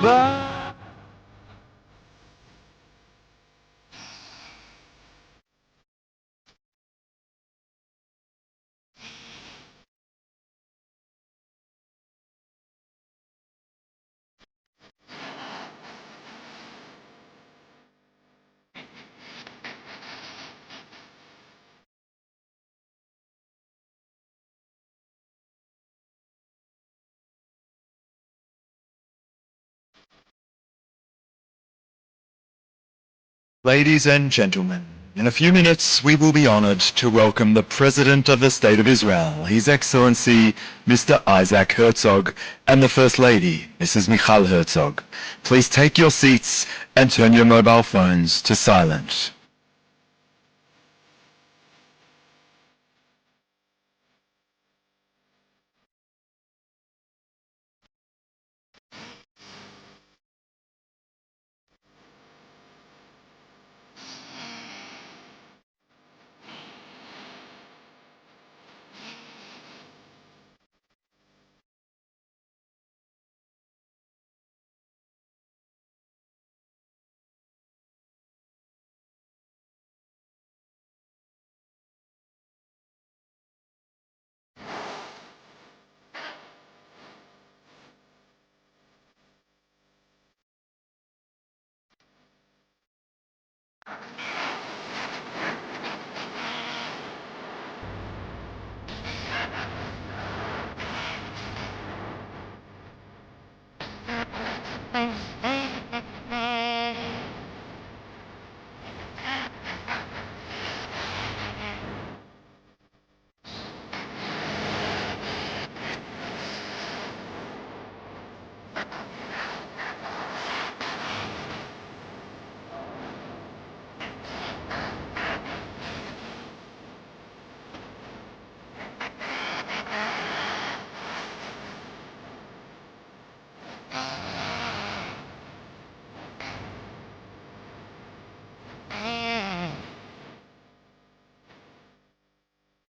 Bye. Ladies and gentlemen, in a few minutes we will be honored to welcome the President of the State of Israel, His Excellency Mr. Isaac Herzog, and the First Lady, Mrs. Michal Herzog. Please take your seats and turn your mobile phones to silent.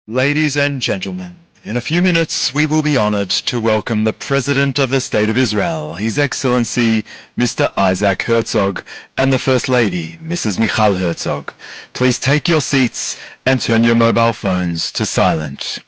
Ladies and gentlemen, in a few minutes we will be honored to welcome the President of the State of Israel, His Excellency Mr. Isaac Herzog, and the First Lady, Mrs. Michal Herzog. Please take your seats and turn your mobile phones to silent.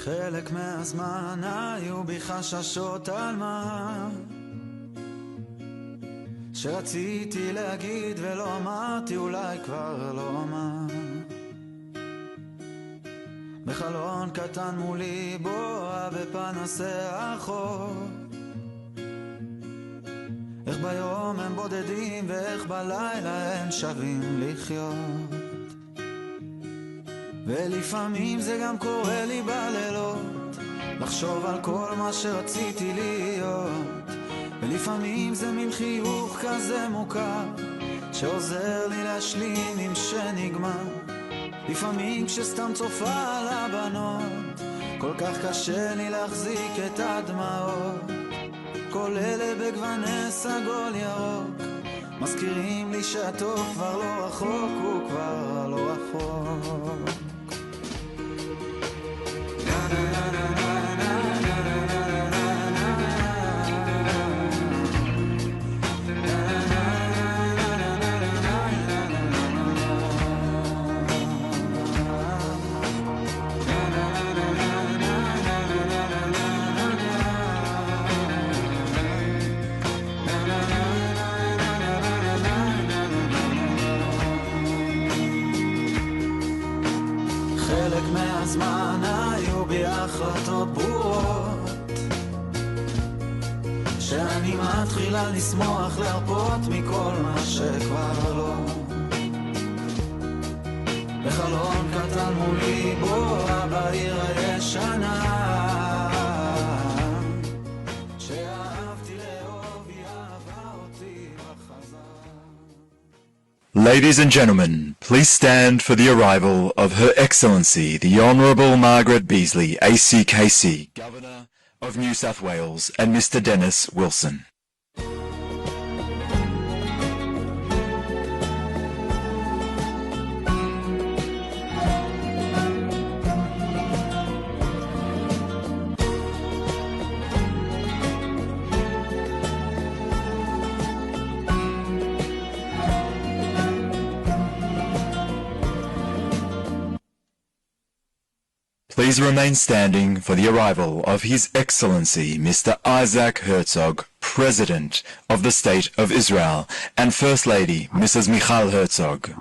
חלק מהזמן היו בי חששות על מה שרציתי להגיד ולא אמרתי, אולי כבר לא אמר. בחלון קטן מולי בועה בפנסי החור, איך ביום הם בודדים ואיך בלילה הם שווים לחיות. ולפעמים זה גם קורה לי בלילות, לחשוב על כל מה שרציתי להיות. ולפעמים זה מין חיוך כזה מוכר שעוזר לי להשלים עם שנגמר. לפעמים כשסתם צופה על הבנות כל כך קשה לי להחזיק את הדמעות. כל אלה בגווני סגול ירוק מזכירים לי שהטוב כבר לא רחוק, הוא כבר לא רחוק. חלק מהזמן היו בי החלטות שאני מתחילה לשמוח להרפות מכל מה שכבר לא. בחלון קטן מולי בואה בעיר הישנה שאהבתי לאהוב היא אהבה אותי בחזרה. Ladies and gentlemen, please stand for the arrival of Her Excellency the Honourable Margaret Beazley, ACKC, Governor of New South Wales, and Mr. Dennis Wilson. Please remain standing for the arrival of His Excellency Mr. Isaac Herzog, President of the State of Israel, and First Lady Mrs. Michal Herzog.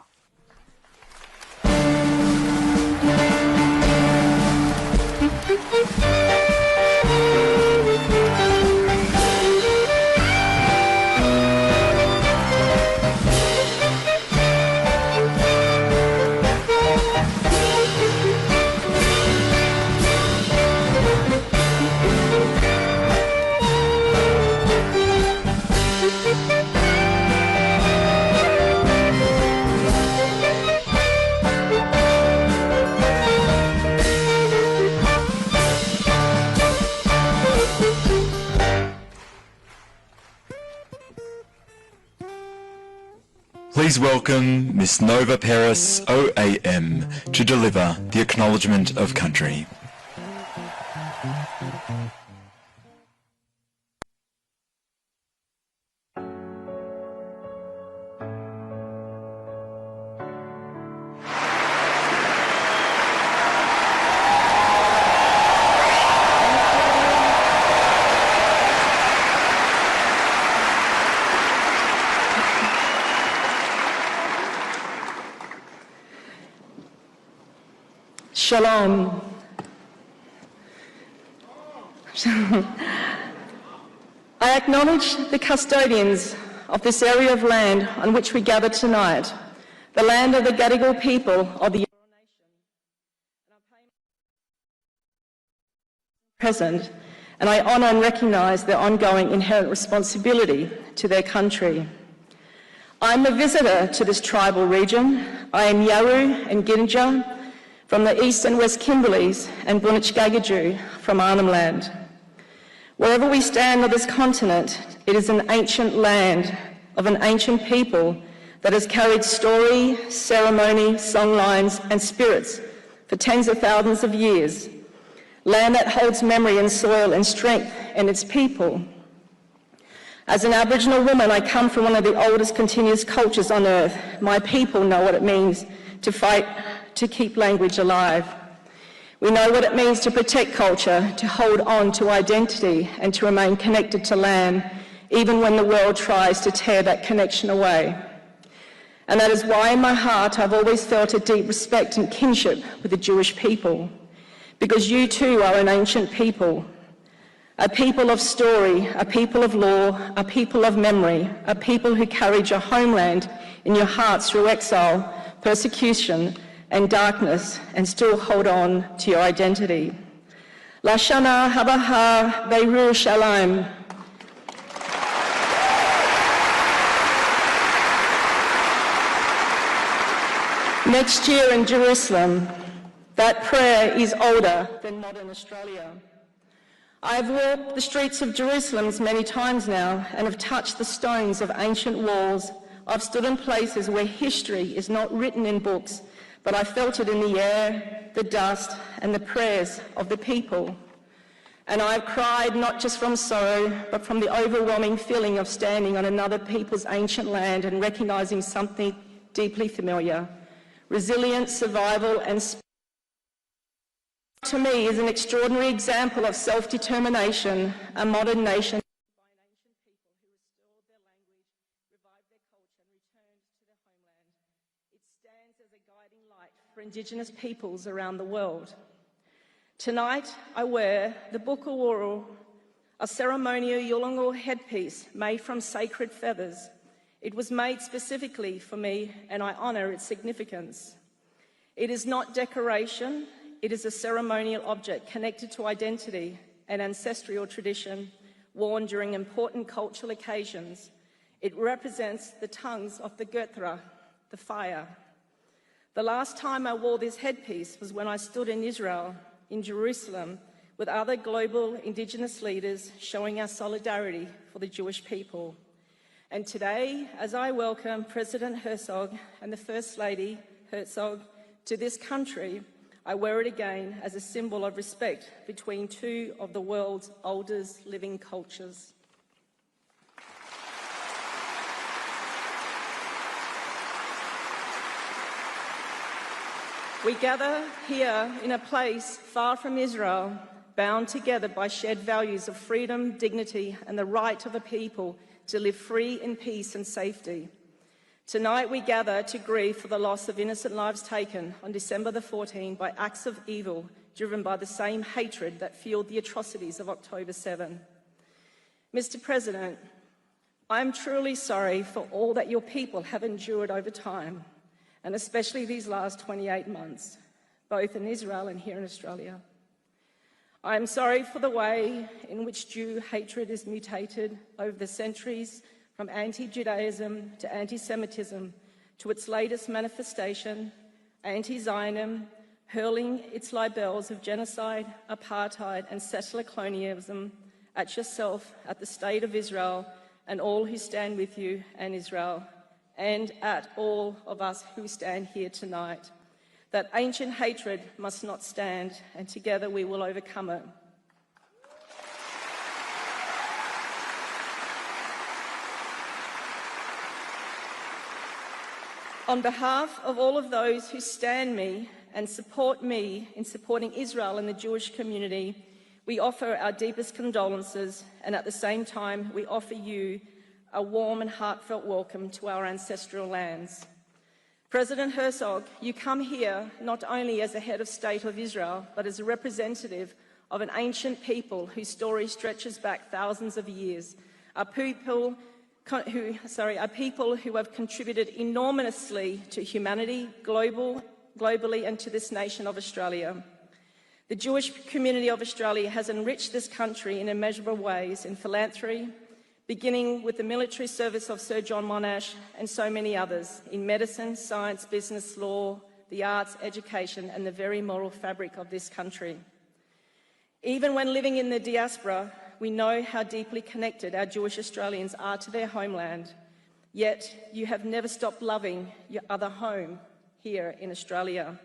Please welcome Miss Nova Peres, OAM, to deliver the Acknowledgement of Country. Shalom. I acknowledge the custodians of this area of land on which we gather tonight, the land of the Gadigal people of the Eora Nation. And I pay present, and I honour and recognise their ongoing inherent responsibility to their country. I'm a visitor to this tribal region. I am Yaru and Ginja from the East and West Kimberleys and Bunich Gagaju from Arnhem Land. Wherever we stand on this continent, it is an ancient land of an ancient people that has carried story, ceremony, songlines and spirits for tens of thousands of years. Land that holds memory and soil and strength in its people. As an Aboriginal woman, I come from one of the oldest continuous cultures on earth. My people know what it means to fight to keep language alive. We know what it means to protect culture, to hold on to identity and to remain connected to land, even when the world tries to tear that connection away. And that is why in my heart I've always felt a deep respect and kinship with the Jewish people, because you too are an ancient people, a people of story, a people of law, a people of memory, a people who carried your homeland in your hearts through exile, persecution, and darkness, and still hold on to your identity. Lashana Habaha Beiru Shalom. Next year in Jerusalem, that prayer is older than modern Australia. I've walked the streets of Jerusalem many times now and have touched the stones of ancient walls. I've stood in places where history is not written in books, but I felt it in the air, the dust, and the prayers of the people. And I've cried not just from sorrow, but from the overwhelming feeling of standing on another people's ancient land and recognising something deeply familiar. Resilience, survival, and to me is an extraordinary example of self-determination, a modern nation by an ancient people who restored their language, revived their culture, and returned to their homeland. It stands as a guiding light for Indigenous peoples around the world. Tonight, I wear the Bukawuru a ceremonial Yolngu headpiece made from sacred feathers. It was made specifically for me, and I honour its significance. It is not decoration, it is a ceremonial object connected to identity and ancestral tradition, worn during important cultural occasions. It represents the tongues of the Götra, the fire. The last time I wore this headpiece was when I stood in Israel, in Jerusalem, with other global Indigenous leaders showing our solidarity for the Jewish people. And today, as I welcome President Herzog and the First Lady Herzog to this country, I wear it again as a symbol of respect between two of the world's oldest living cultures. We gather here in a place far from Israel, bound together by shared values of freedom, dignity, and the right of a people to live free in peace and safety. Tonight we gather to grieve for the loss of innocent lives taken on December the 14th by acts of evil driven by the same hatred that fueled the atrocities of October 7. Mr. President, I am truly sorry for all that your people have endured over time, and especially these last 28 months, both in Israel and here in Australia. I am sorry for the way in which Jew hatred is mutated over the centuries, from anti-Judaism to anti-Semitism to its latest manifestation, anti-Zionism, hurling its libels of genocide, apartheid and settler colonialism at yourself, at the State of Israel and all who stand with you and Israel, and at all of us who stand here tonight. That ancient hatred must not stand, and together we will overcome it. On behalf of all of those who stand me and support me in supporting Israel and the Jewish community, we offer our deepest condolences, and at the same time we offer you a warm and heartfelt welcome to our ancestral lands. President Herzog, you come here not only as the head of state of Israel, but as a representative of an ancient people whose story stretches back thousands of years, a people who have contributed enormously to humanity globally and to this nation of Australia. The Jewish community of Australia has enriched this country in immeasurable ways in philanthropy, beginning with the military service of Sir John Monash and so many others, in medicine, science, business, law, the arts, education, and the very moral fabric of this country. Even when living in the diaspora, we know how deeply connected our Jewish Australians are to their homeland, yet you have never stopped loving your other home here in Australia.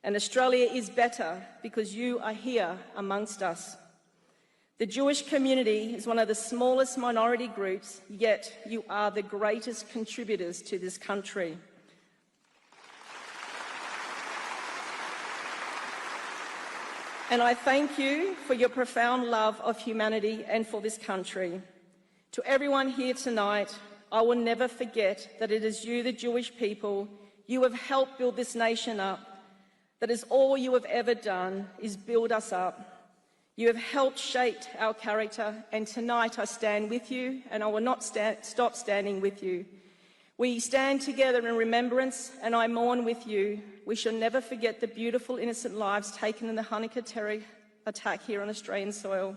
And Australia is better because you are here amongst us. The Jewish community is one of the smallest minority groups, yet you are the greatest contributors to this country. And I thank you for your profound love of humanity and for this country. To everyone here tonight, I will never forget that it is you, the Jewish people, you have helped build this nation up. That is all you have ever done, is build us up. You have helped shape our character, and tonight I stand with you, and I will not stop standing with you. We stand together in remembrance, and I mourn with you. We shall never forget the beautiful innocent lives taken in the Hanukkah terror attack here on Australian soil.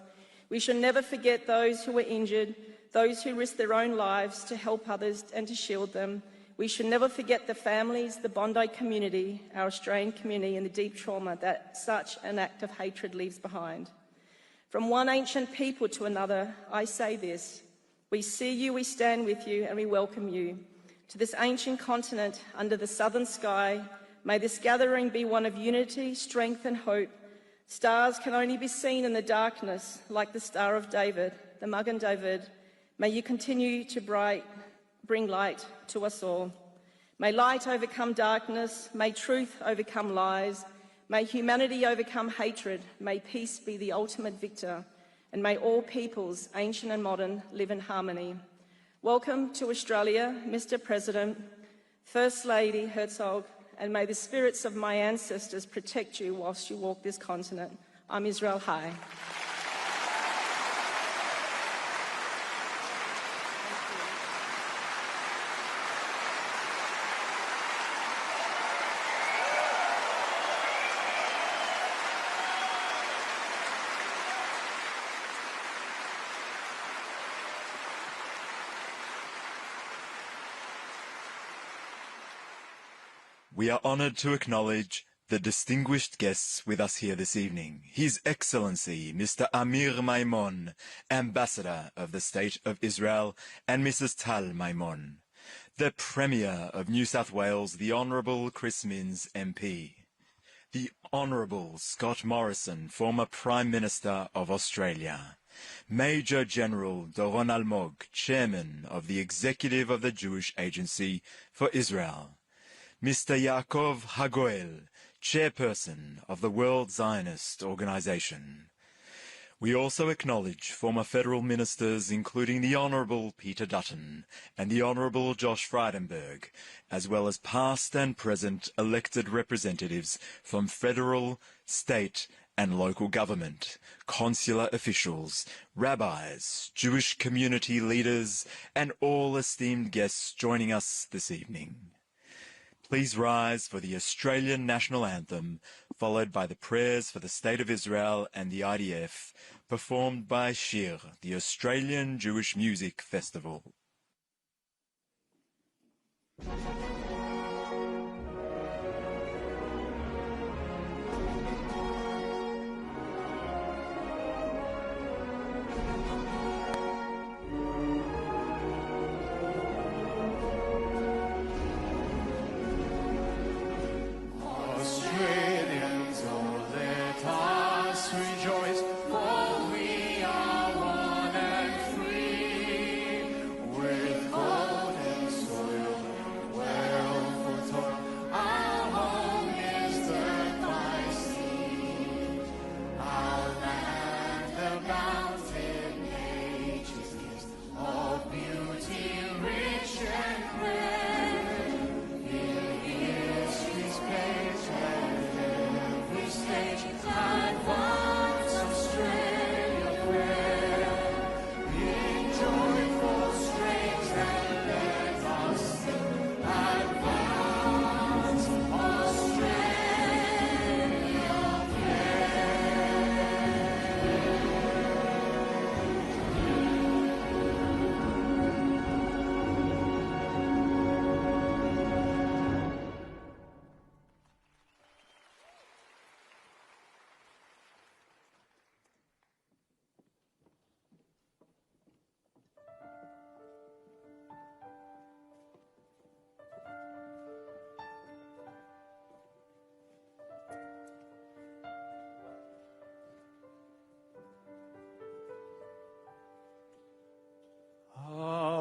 We shall never forget those who were injured, those who risked their own lives to help others and to shield them. We should never forget the families, the Bondi community, our Australian community, and the deep trauma that such an act of hatred leaves behind. From one ancient people to another, I say this: we see you, we stand with you, and we welcome you. To this ancient continent under the southern sky, may this gathering be one of unity, strength and hope. Stars can only be seen in the darkness, like the Star of David, the Magen David. May you continue to bring light to us all. May light overcome darkness, may truth overcome lies, may humanity overcome hatred, may peace be the ultimate victor, and may all peoples, ancient and modern, live in harmony. Welcome to Australia, Mr. President, First Lady Herzog, and may the spirits of my ancestors protect you whilst you walk this continent. I'm Israel High. we are honored to acknowledge the distinguished guests with us here this evening. His Excellency, Mr. Amir Maimon, Ambassador of the State of Israel, and Mrs. Tal Maimon. The Premier of New South Wales, the Honourable Chris Minns, MP. The Honourable Scott Morrison, former Prime Minister of Australia. Major General Doron Almog, Chairman of the Executive of the Jewish Agency for Israel. Mr. Yaakov Hagoel, Chairperson of the World Zionist Organization. We also acknowledge former federal ministers including the Honourable Peter Dutton and the Honourable Josh Frydenberg, as well as past and present elected representatives from federal, state and local government, consular officials, rabbis, Jewish community leaders and all esteemed guests joining us this evening. Please rise for the Australian National Anthem, followed by the prayers for the State of Israel and the IDF, performed by Shir, the Australian Jewish Music Festival.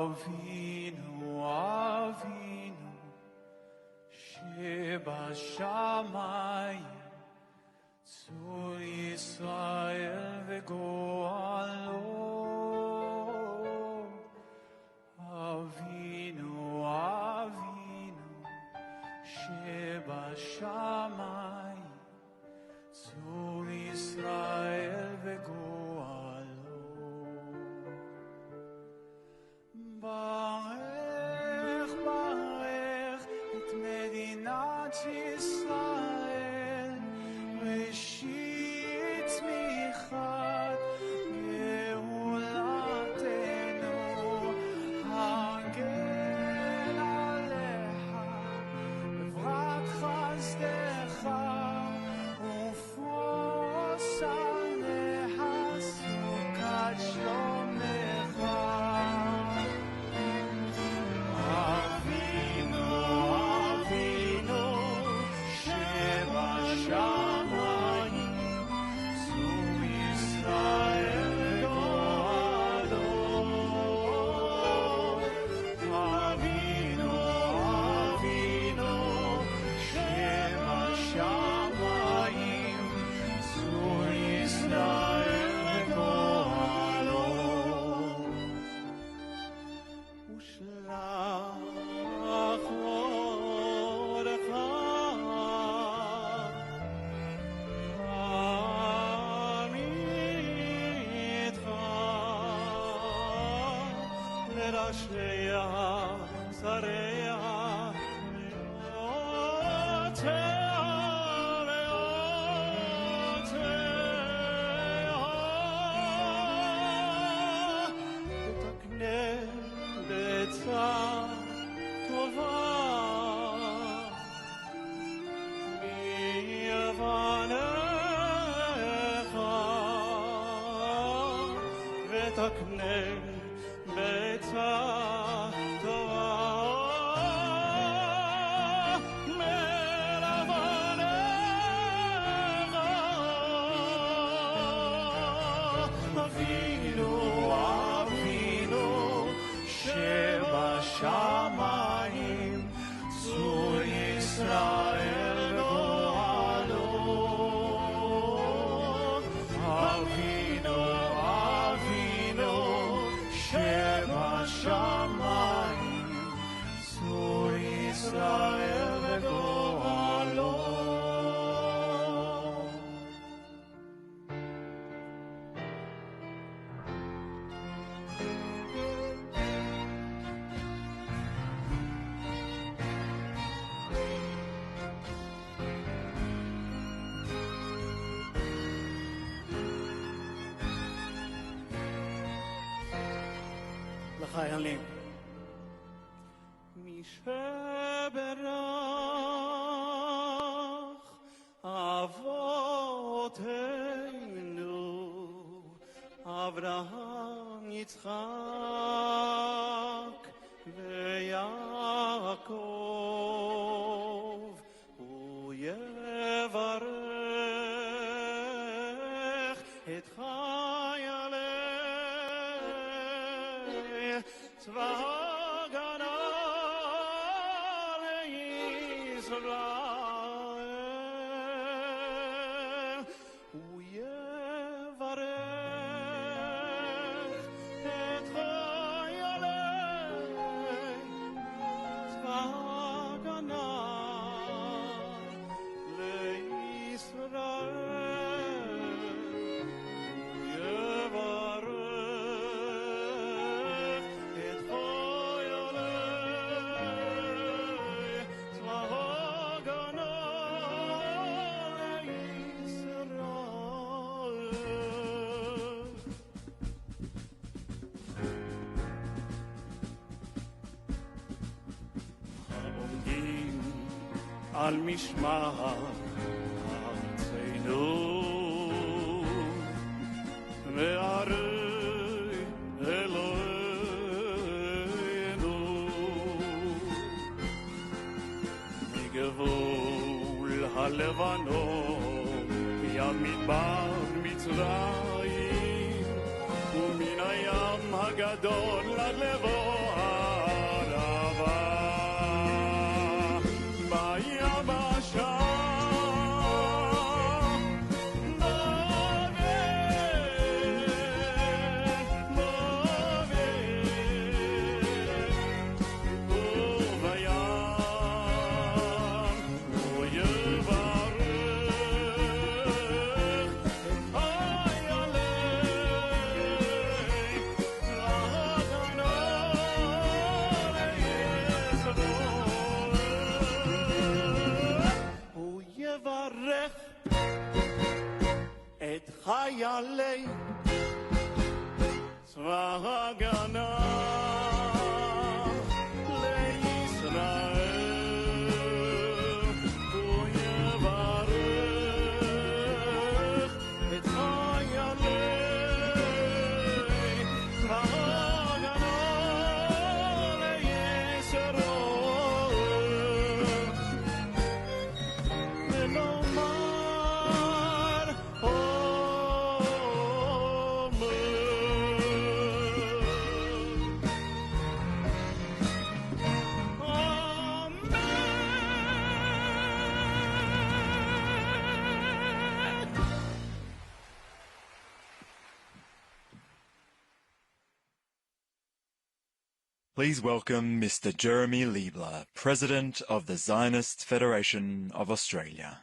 Avinu, Avinu, Shebashamayim, Tzur Yisrael vegoalo. Avinu, Avinu, Shebashamayim, Tzur Yisrael vegoalo. Barech, barech, et medinat Yisrael, Reshit tzmichat geulatenu, Hagel alecha, bevrat chazdecha, ufros alecha sukat shlomecha. Avinu, Avinu, Shebashamayim, Tzur Yisrael go'alo. Avinu, Avinu, Shebashamayim, Tzur Yisrael go'alo. Ushlach orecha amitcha lerasheya zareya תקנה בצע תורה מלבנך אבינו אבינו שבשמיים צור ישראל גואלו אבינו אבינו שבשמיים צור ישראל גואלו לחיילים. מי שברך אבותינו אברהם יצחק ויעקב הוא יברך את חיילי צבא הגנה לישראל הוא יברך את חיילי צבא הגנה לישראל הוא יברך את חיילי צבא הגנה לישראל העומדים על משמר ארצנו וערי אלוהינו מגבול הלבנון ים מדבר מצרים ומן הים הגדול עד לבוא הערבה ביבשה את חיילי צבא הגנה לישראל הוא יברך את חיילי צבא הגנה לישראל ונאמר Please welcome Mr. Jeremy Liebler, President of the Zionist Federation of Australia.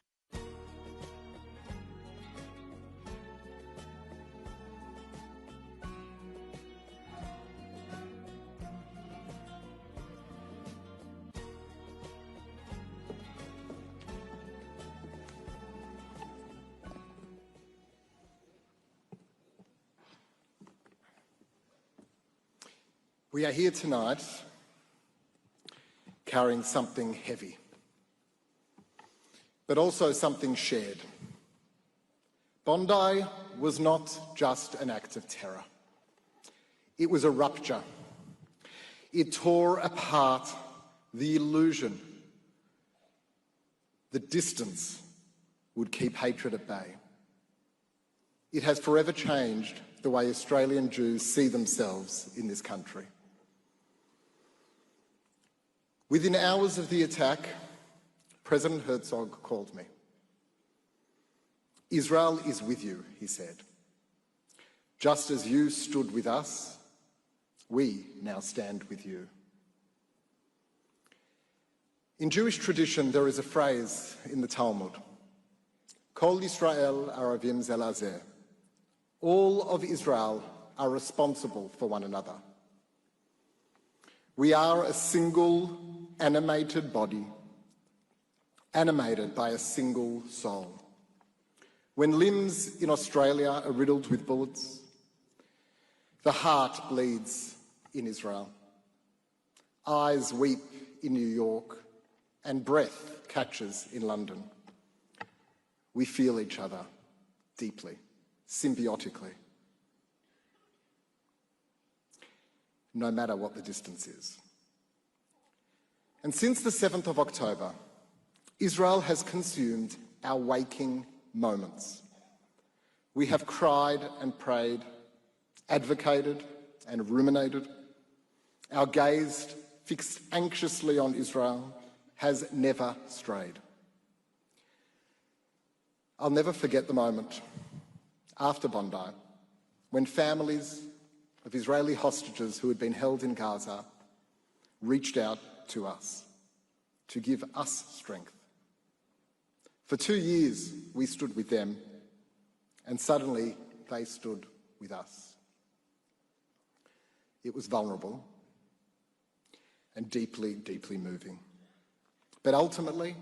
We are here tonight carrying something heavy, but also something shared. Bondi was not just an act of terror. It was a rupture. It tore apart the illusion that distance would keep hatred at bay. It has forever changed the way Australian Jews see themselves in this country. Within hours of the attack, President Herzog called me. Israel is with you, he said. Just as you stood with us, we now stand with you. In Jewish tradition, there is a phrase in the Talmud, Kol Yisrael Aravim Ze Lazeh. All of Israel are responsible for one another. We are a single animated body, animated by a single soul. When limbs in Australia are riddled with bullets, the heart bleeds in Israel. Eyes weep in New York, and breath catches in London. We feel each other deeply, symbiotically, no matter what the distance is. And since the 7th of October, Israel has consumed our waking moments. We have cried and prayed, advocated and ruminated. Our gaze, fixed anxiously on Israel, has never strayed. I'll never forget the moment after Bondi when families of Israeli hostages who had been held in Gaza reached out to us to give us strength. For 2 years we stood with them, and suddenly they stood with us. It was vulnerable and deeply, deeply moving. But ultimately,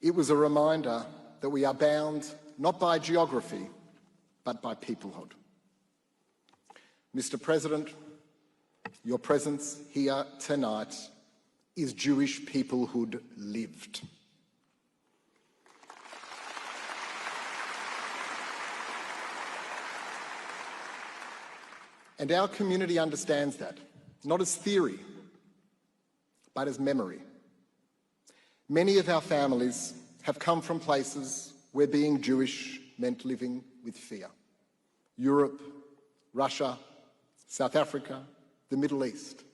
it was a reminder that we are bound not by geography, but by peoplehood. Mr. President, your presence here tonight is Jewish peoplehood lived. And our community understands that, not as theory, but as memory. Many of our families have come from places where being Jewish meant living with fear. Europe, Russia, South Africa, the Middle East.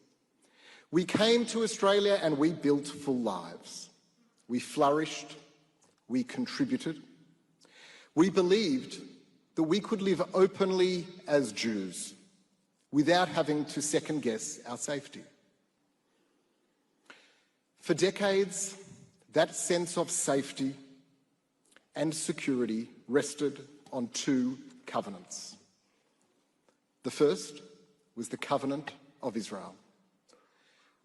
We came to Australia and we built full lives. We flourished, we contributed. We believed that we could live openly as Jews without having to second-guess our safety. For decades, that sense of safety and security rested on two covenants. The first was the covenant of Israel,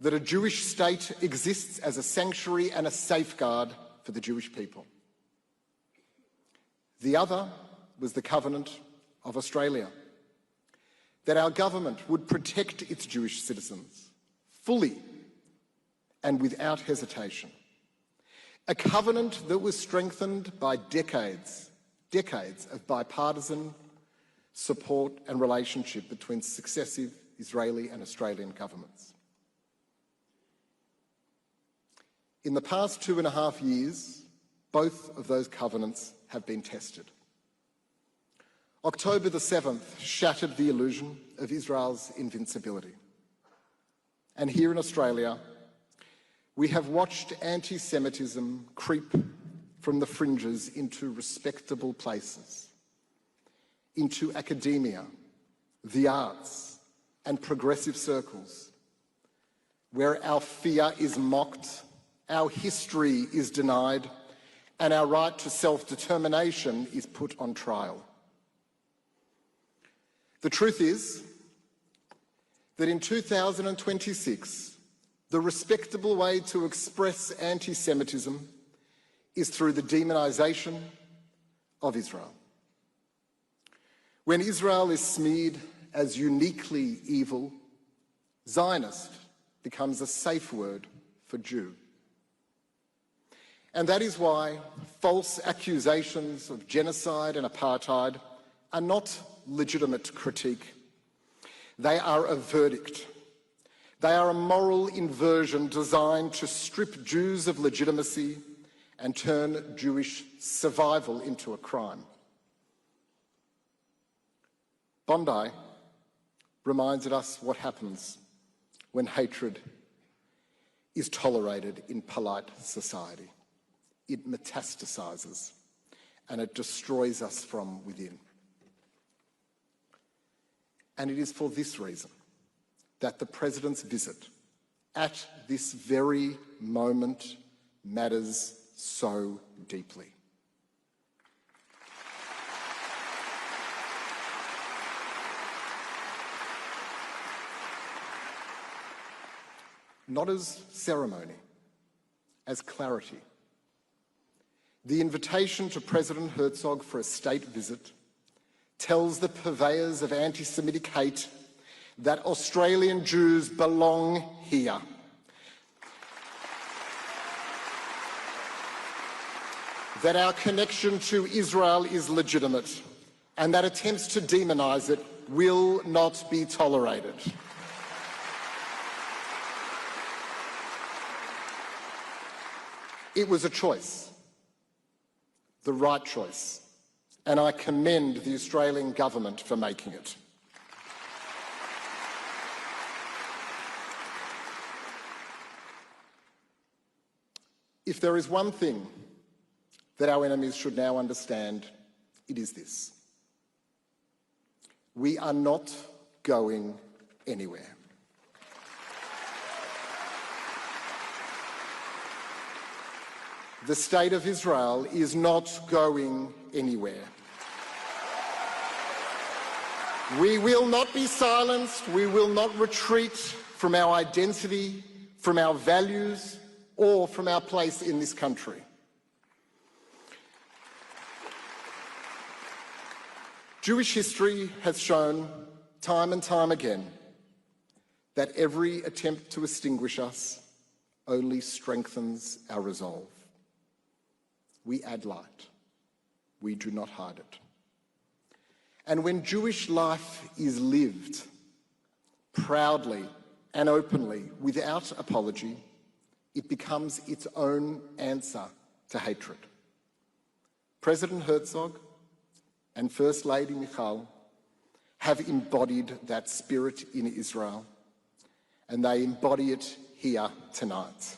that a Jewish state exists as a sanctuary and a safeguard for the Jewish people. The other was the covenant of Australia, that our government would protect its Jewish citizens fully and without hesitation. A covenant that was strengthened by decades of bipartisan support and relationship between successive Israeli and Australian governments. In the past 2.5 years, both of those covenants have been tested. October the 7th shattered the illusion of Israel's invincibility. And here in Australia, we have watched anti-Semitism creep from the fringes into respectable places, into academia, the arts, and progressive circles, where our fear is mocked, our history is denied, and our right to self-determination is put on trial. The truth is that in 2026, the respectable way to express anti-Semitism is through the demonisation of Israel. When Israel is smeared as uniquely evil, Zionist becomes a safe word for Jew. And that is why false accusations of genocide and apartheid are not legitimate critique. They are a verdict. They are a moral inversion designed to strip Jews of legitimacy and turn Jewish survival into a crime. Bondi reminded us what happens when hatred is tolerated in polite society. It metastasizes and it destroys us from within. And it is for this reason that the President's visit at this very moment matters so deeply. Not as ceremony, as clarity. The invitation to President Herzog for a state visit tells the purveyors of anti-Semitic hate that Australian Jews belong here. That our connection to Israel is legitimate, and that attempts to demonise it will not be tolerated. It was a choice, the right choice, and I commend the Australian government for making it. If there is one thing that our enemies should now understand, it is this: we are not going anywhere. The State of Israel is not going anywhere. We will not be silenced. We will not retreat from our identity, from our values, or from our place in this country. Jewish history has shown time and time again that every attempt to extinguish us only strengthens our resolve. We add light. We do not hide it. And when Jewish life is lived proudly and openly, without apology, it becomes its own answer to hatred. President Herzog and First Lady Michal have embodied that spirit in Israel, and they embody it here tonight.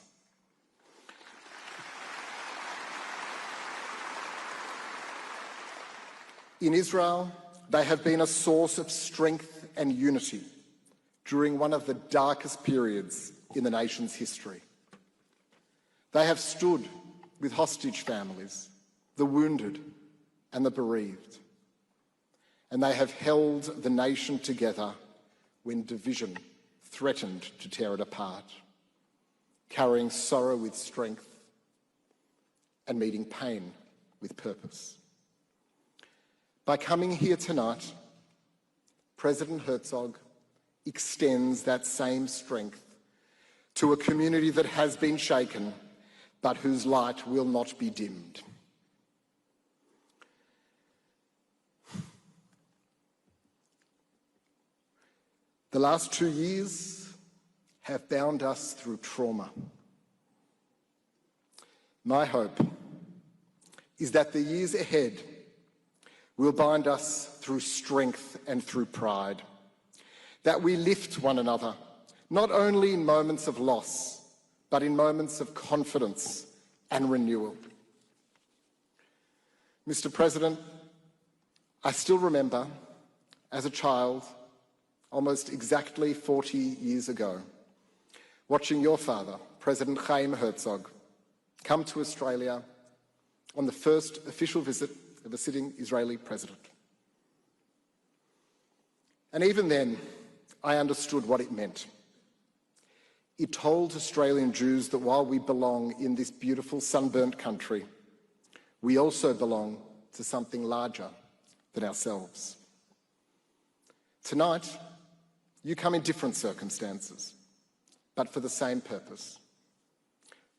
In Israel, they have been a source of strength and unity during one of the darkest periods in the nation's history. They have stood with hostage families, the wounded and the bereaved, and they have held the nation together when division threatened to tear it apart, carrying sorrow with strength and meeting pain with purpose. By coming here tonight, President Herzog extends that same strength to a community that has been shaken, but whose light will not be dimmed. The last 2 years have bound us through trauma. My hope is that the years ahead will bind us through strength and through pride, that we lift one another, not only in moments of loss, but in moments of confidence and renewal. Mr. President, I still remember, as a child, almost exactly 40 years ago, watching your father, President Herzog, come to Australia on the first official visit of a sitting Israeli president. And even then, I understood what it meant. It told Australian Jews that while we belong in this beautiful sunburnt country, we also belong to something larger than ourselves. Tonight, you come in different circumstances, but for the same purpose: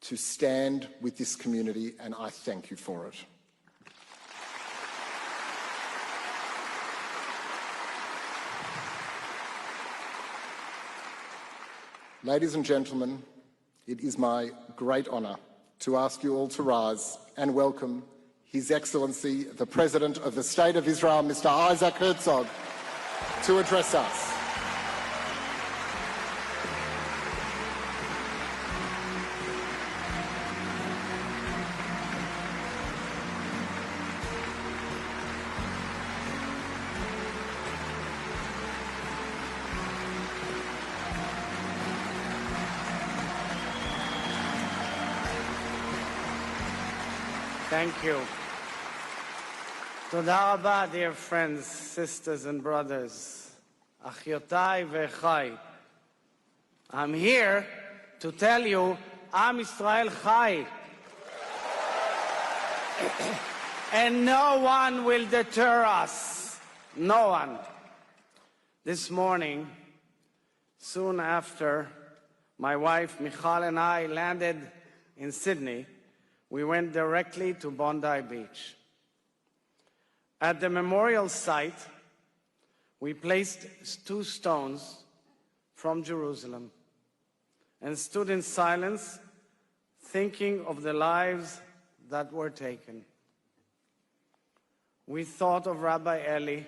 to stand with this community, and I thank you for it. Ladies and gentlemen, it is my great honour to ask you all to rise and welcome His Excellency, the President of the State of Israel, Mr. Isaac Herzog, to address us. Thank you. Toda rabba, dear friends, sisters and brothers, achyotai ve'chai. I'm here to tell you, Am Yisrael chai. And no one will deter us. No one. This morning, soon after my wife Michal and I landed in Sydney, we went directly to Bondi Beach. At the memorial site, we placed 2 stones from Jerusalem and stood in silence, thinking of the lives that were taken. We thought of Rabbi Eli,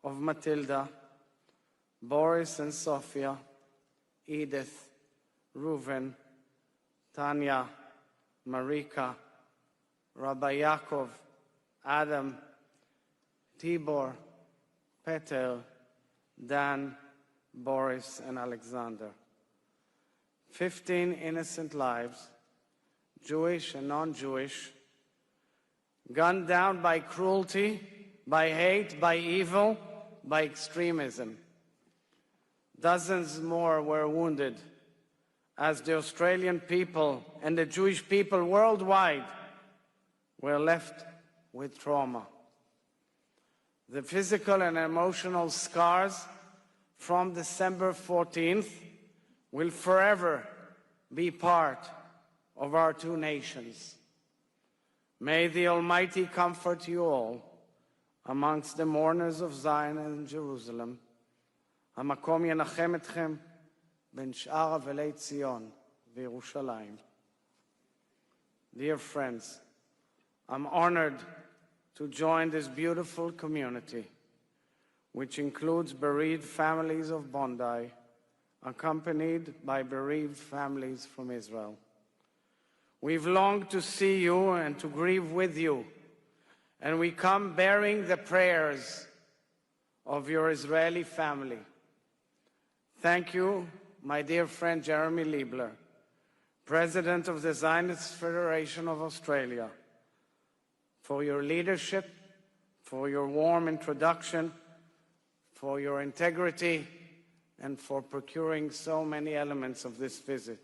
of Matilda, Boris and Sophia, Edith, Reuven, Tanya, Marika, Rabbi Yaakov, Adam, Tibor, Peter, Dan, Boris, and Alexander. 15 innocent lives, Jewish and non-Jewish, gunned down by cruelty, by hate, by evil, by extremism. Dozens more were wounded as the Australian people and the Jewish people worldwide were left with trauma. The physical and emotional scars from December 14th will forever be part of our 2 nations. May the Almighty comfort you all amongst the mourners of Zion and Jerusalem. המקום ינחם אתכם בין שאר אבלי ציון וירושלים. Dear friends, I'm honored to join this beautiful community, which includes bereaved families of Bondi, accompanied by bereaved families from Israel. We've longed to see you and to grieve with you, and we come bearing the prayers of your Israeli family. Thank you, my dear friend Jeremy Liebler, President of the Zionist Federation of Australia, for your leadership, for your warm introduction, for your integrity, and for procuring so many elements of this visit.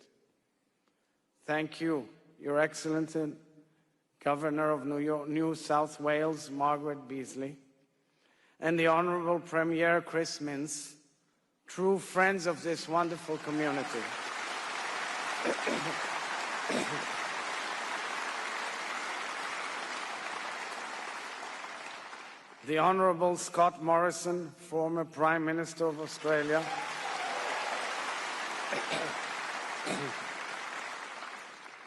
Thank you, Your Excellency, Governor of New South Wales, Margaret Beasley, and the Honourable Premier Chris Minns, true friends of this wonderful community. The Honourable Scott Morrison, former Prime Minister of Australia,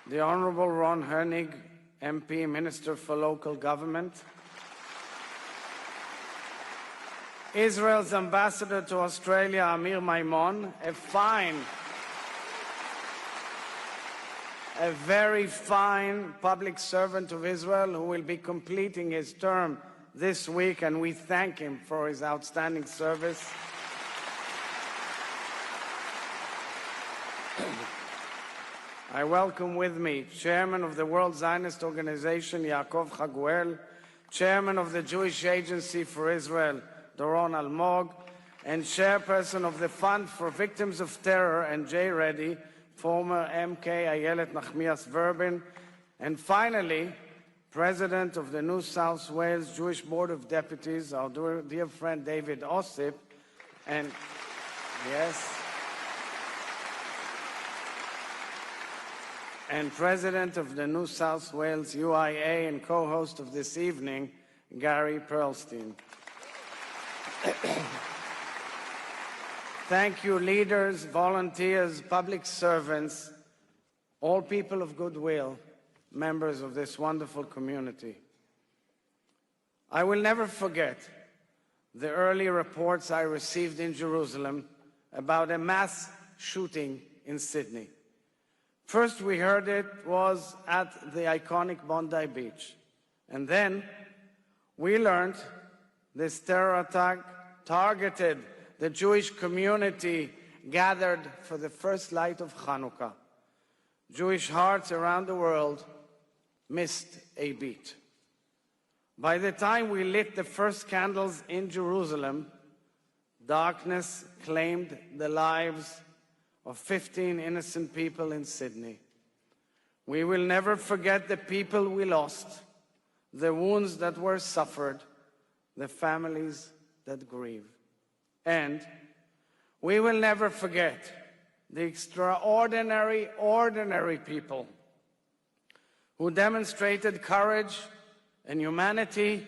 the Honourable Ron Hernig, MP, Minister for Local Government, Israel's Ambassador to Australia, Amir Maimon, a very fine public servant of Israel who will be completing his term this week, and we thank him for his outstanding service. I welcome with me Chairman of the World Zionist Organization, Yaakov Chaguel, Chairman of the Jewish Agency for Israel, Doron Almog, and Chairperson of the Fund for Victims of Terror, and Jay Reddy, former MK Ayelet Nachmias Verbin, and finally, President of the New South Wales Jewish Board of Deputies, our dear friend David Ossip, and yes, and President of the New South Wales UIA and co-host of this evening, Gary Perlstein. Thank you, leaders, volunteers, public servants, all people of goodwill, members of this wonderful community. I will never forget the early reports I received in Jerusalem about a mass shooting in Sydney. First we heard it was at the iconic Bondi Beach, and then we learned this terror attack targeted the Jewish community gathered for the first light of Hanukkah. Jewish hearts around the world missed a beat. By the time we lit the first candles in Jerusalem, darkness claimed the lives of 15 innocent people in Sydney. We will never forget the people we lost, the wounds that were suffered, the families that grieve. And we will never forget the extraordinary, ordinary people who demonstrated courage and humanity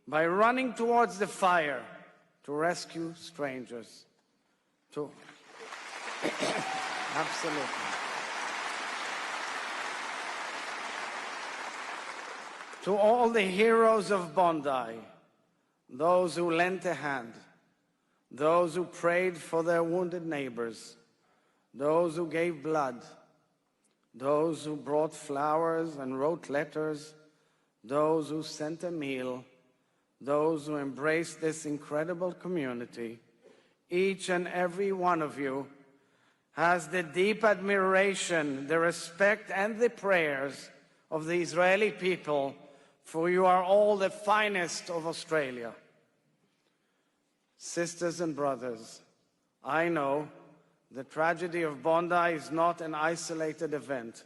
by running towards the fire to rescue strangers. Absolutely. To all the heroes of Bondi, those who lent a hand, those who prayed for their wounded neighbors, those who gave blood, those who brought flowers and wrote letters, those who sent a meal, those who embraced this incredible community, each and every one of you has the deep admiration, the respect, and the prayers of the Israeli people, for you are all the finest of Australia. Sisters and brothers, I know the tragedy of Bondi is not an isolated event.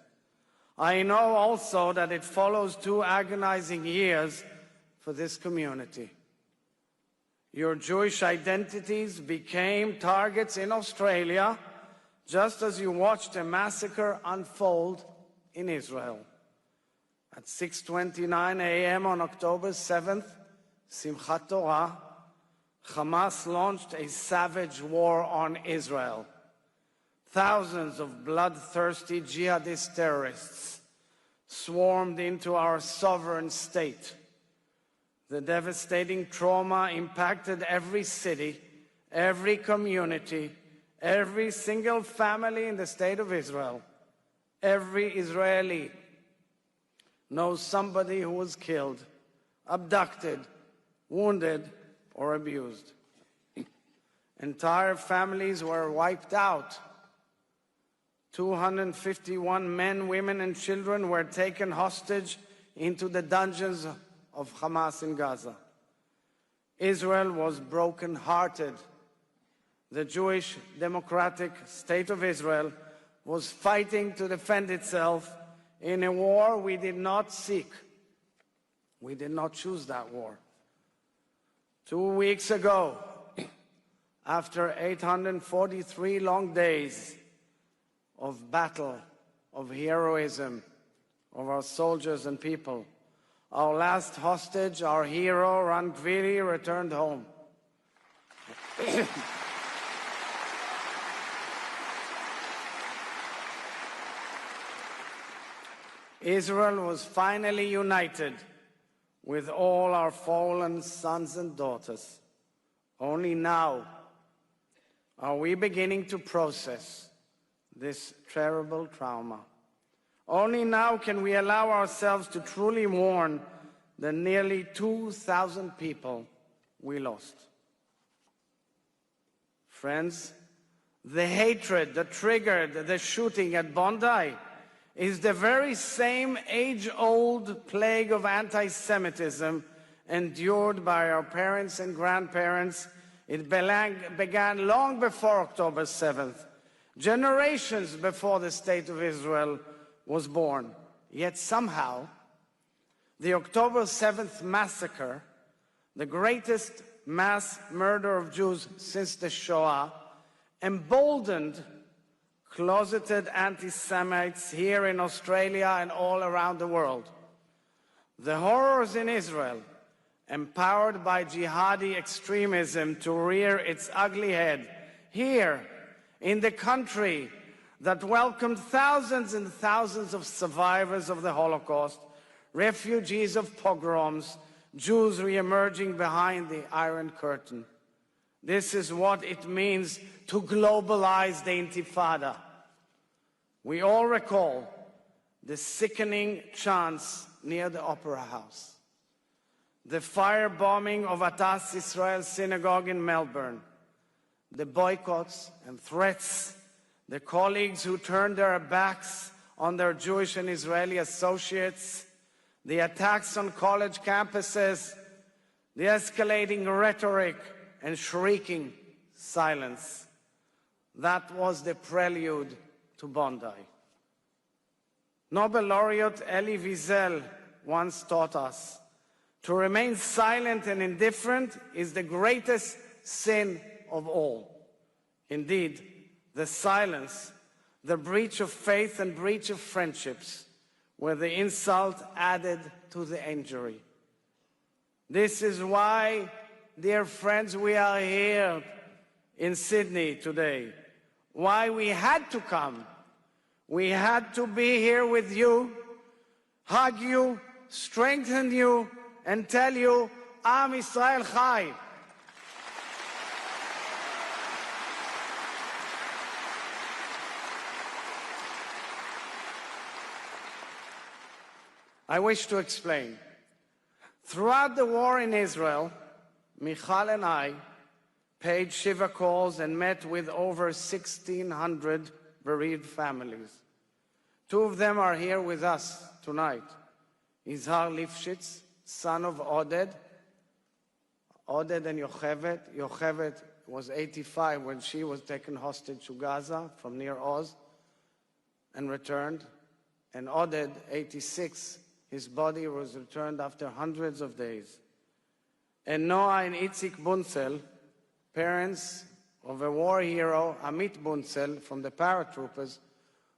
I know also that it follows 2 agonizing years for this community. Your Jewish identities became targets in Australia, just as you watched a massacre unfold in Israel. At 6:29 a.m. on October 7th, Simchat Torah, Hamas launched a savage war on Israel. Thousands of bloodthirsty jihadist terrorists swarmed into our sovereign state. The devastating trauma impacted every city, every community, every single family in the state of Israel. Every Israeli knows somebody who was killed, abducted, wounded, or abused. Entire families were wiped out. 251 men, women, and children were taken hostage into the dungeons of Hamas in Gaza. Israel was broken-hearted. The Jewish Democratic State of Israel was fighting to defend itself in a war we did not seek. We did not choose that war. 2 weeks ago, after 843 long days of battle, of heroism, of our soldiers and people, our last hostage, our hero, Ran Gviri, returned home. Israel was finally united with all our fallen sons and daughters. Only now are we beginning to process this terrible trauma. Only now can we allow ourselves to truly mourn the nearly 2,000 people we lost. Friends, the hatred that triggered the shooting at Bondi is the very same age-old plague of anti-Semitism endured by our parents and grandparents. It began long before October 7th, generations before the State of Israel was born. Yet somehow, the October 7th massacre, the greatest mass murder of Jews since the Shoah, emboldened closeted anti-Semites here in Australia and all around the world. The horrors in Israel, empowered by jihadi extremism to rear its ugly head here in the country that welcomed thousands and thousands of survivors of the Holocaust, refugees of pogroms, Jews re-emerging behind the Iron Curtain. This is what it means to globalize the Intifada. We all recall the sickening chants near the Opera House, the firebombing of Atas Israel Synagogue in Melbourne, the boycotts and threats, the colleagues who turned their backs on their Jewish and Israeli associates, the attacks on college campuses, the escalating rhetoric and shrieking silence. That was the prelude to Bondi. Nobel laureate Elie Wiesel once taught us, to remain silent and indifferent is the greatest sin of all. Indeed, the silence, the breach of faith and breach of friendships, were the insult added to the injury. This is why, dear friends, we are here in Sydney today. Why we had to come. We had to be here with you, hug you, strengthen you, and tell you, Am Yisrael Chai. I wish to explain. Throughout the war in Israel, Michal and I paid Shiva calls and met with over 1,600 bereaved families. Two of them are here with us tonight. Izhar Lifshitz, son of Oded and Yochevet. Yochevet was 85 when she was taken hostage to Gaza from near Oz and returned. And Oded, 86, his body was returned after hundreds of days. And Noah and Itzik Bunzel, parents of a war hero, Amit Bunzel, from the paratroopers,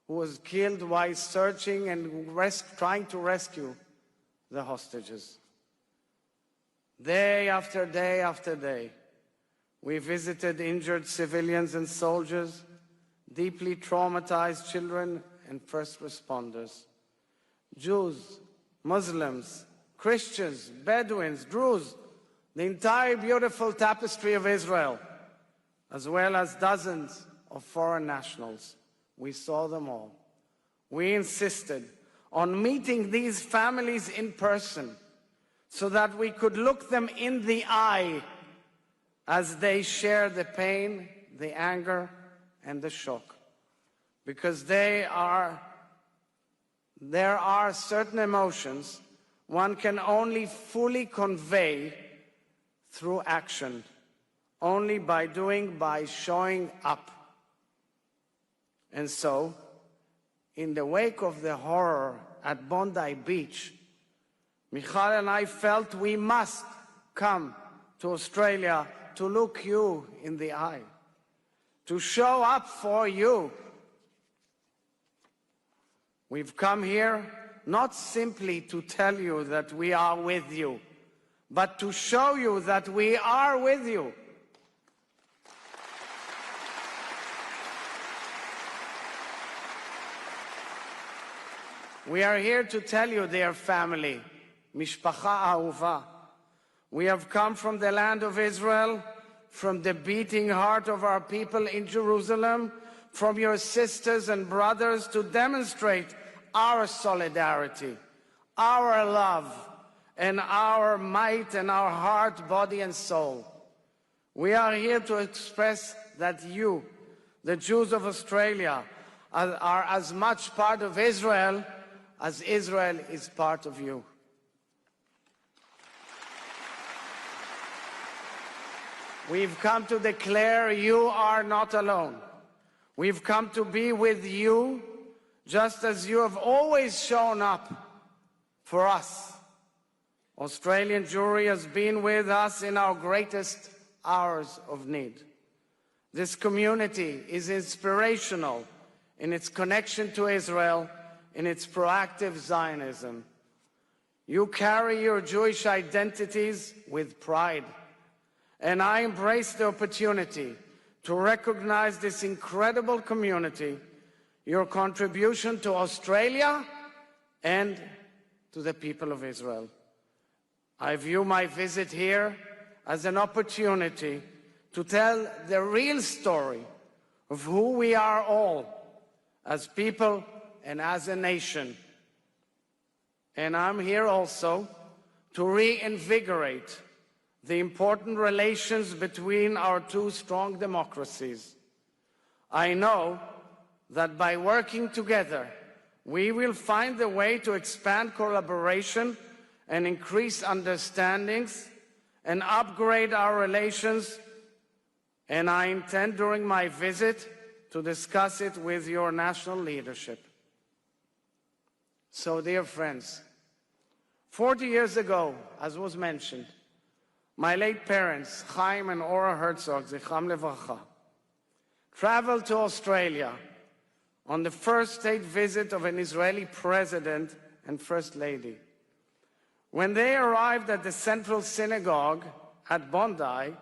who was killed while searching and trying to rescue the hostages. Day after day after day, we visited injured civilians and soldiers, deeply traumatized children and first responders, Jews, Muslims, Christians, Bedouins, Druze, the entire beautiful tapestry of Israel, as well as dozens of foreign nationals. We saw them all. We insisted on meeting these families in person so that we could look them in the eye as they share the pain, the anger, and the shock. Because there are certain emotions one can only fully convey through action, only by showing up. And so, in the wake of the horror at Bondi Beach, Michal and I felt we must come to Australia to look you in the eye, to show up for you. We've come here not simply to tell you that we are with you, but to show you that we are with you. We are here to tell you, dear family, Mishpacha Ahuva, we have come from the land of Israel, from the beating heart of our people in Jerusalem, from your sisters and brothers to demonstrate our solidarity, our love, and our might and our heart, body, and soul. We are here to express that you, the Jews of Australia, are as much part of Israel as Israel is part of you. We've come to declare you are not alone. We've come to be with you just as you have always shown up for us. Australian Jewry has been with us in our greatest hours of need. This community is inspirational in its connection to Israel, in its proactive Zionism. You carry your Jewish identities with pride, and I embrace the opportunity to recognize this incredible community, your contribution to Australia and to the people of Israel. I view my visit here as an opportunity to tell the real story of who we are all as people and as a nation. And I'm here also to reinvigorate the important relations between our two strong democracies. I know that by working together, we will find a way to expand collaboration and increase understandings and upgrade our relations, and I intend during my visit to discuss it with your national leadership. So, dear friends, 40 years ago, as was mentioned, my late parents, Chaim and Ora Herzog, Zichram Levracha, traveled to Australia on the first state visit of an Israeli president and first lady. When they arrived at the Central Synagogue at Bondi,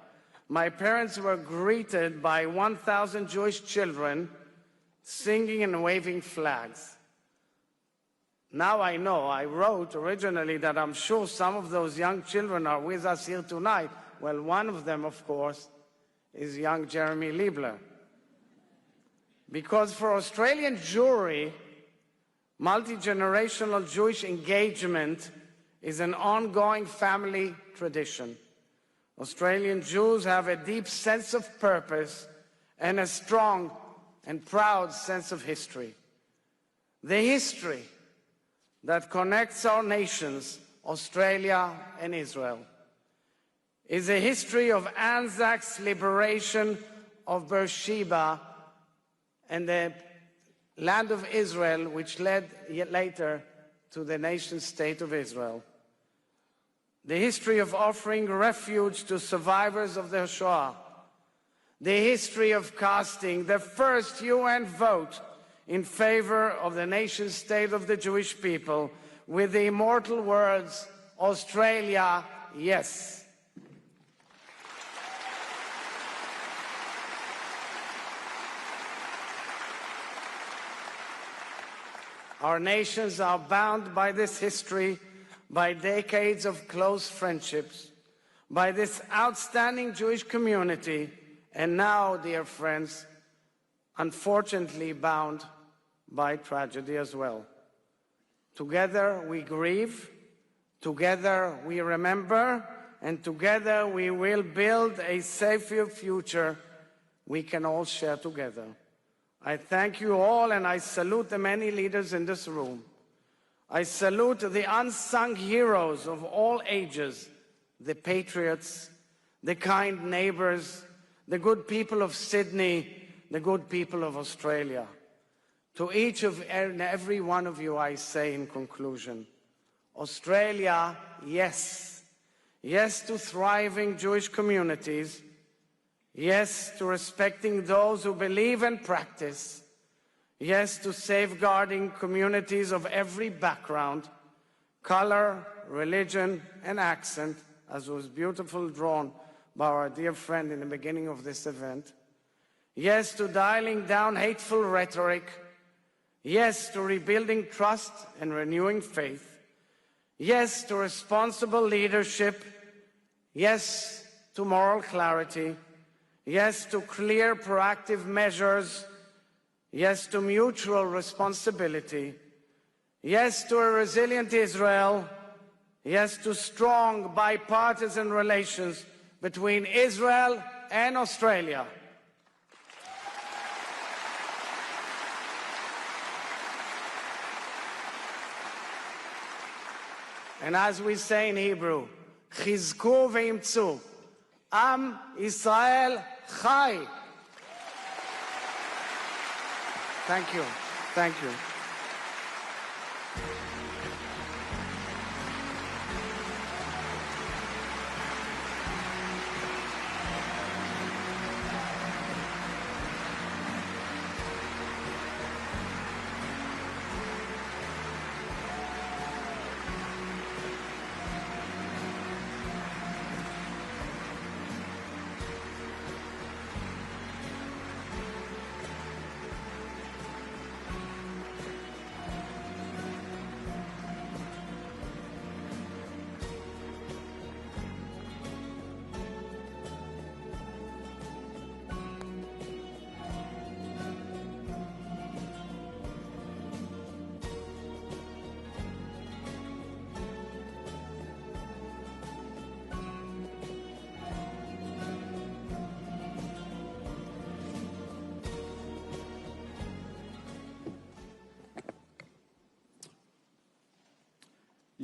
my parents were greeted by 1,000 Jewish children singing and waving flags. Now I know, I wrote originally that I'm sure some of those young children are with us here tonight. Well, one of them, of course, is young Jeremy Liebler. Because for Australian Jewry, multi-generational Jewish engagement is an ongoing family tradition. Australian Jews have a deep sense of purpose and a strong and proud sense of history. The history that connects our nations, Australia and Israel, is a history of Anzac's liberation of Beersheba and the land of Israel, which led later to the nation-state of Israel. The history of offering refuge to survivors of the Shoah. The history of casting the first UN vote in favor of the nation-state of the Jewish people with the immortal words, Australia, yes. Our nations are bound by this history, by decades of close friendships, by this outstanding Jewish community, and now, dear friends, unfortunately bound by tragedy as well. Together we grieve, together we remember, and together we will build a safer future we can all share together. I thank you all, and I salute the many leaders in this room. I salute the unsung heroes of all ages, the patriots, the kind neighbors, the good people of Sydney, the good people of Australia. To each and every one of you, I say in conclusion, Australia, yes. Yes to thriving Jewish communities. Yes to respecting those who believe and practice. Yes to safeguarding communities of every background, color, religion, and accent, as was beautifully drawn by our dear friend in the beginning of this event. Yes to dialing down hateful rhetoric. Yes to rebuilding trust and renewing faith. Yes to responsible leadership. Yes to moral clarity. Yes to clear, proactive measures. Yes to mutual responsibility. Yes to a resilient Israel. Yes to strong bipartisan relations between Israel and Australia. And as we say in Hebrew, Chizku ve'imtzu, Am Yisrael Chai. Thank you. Thank you.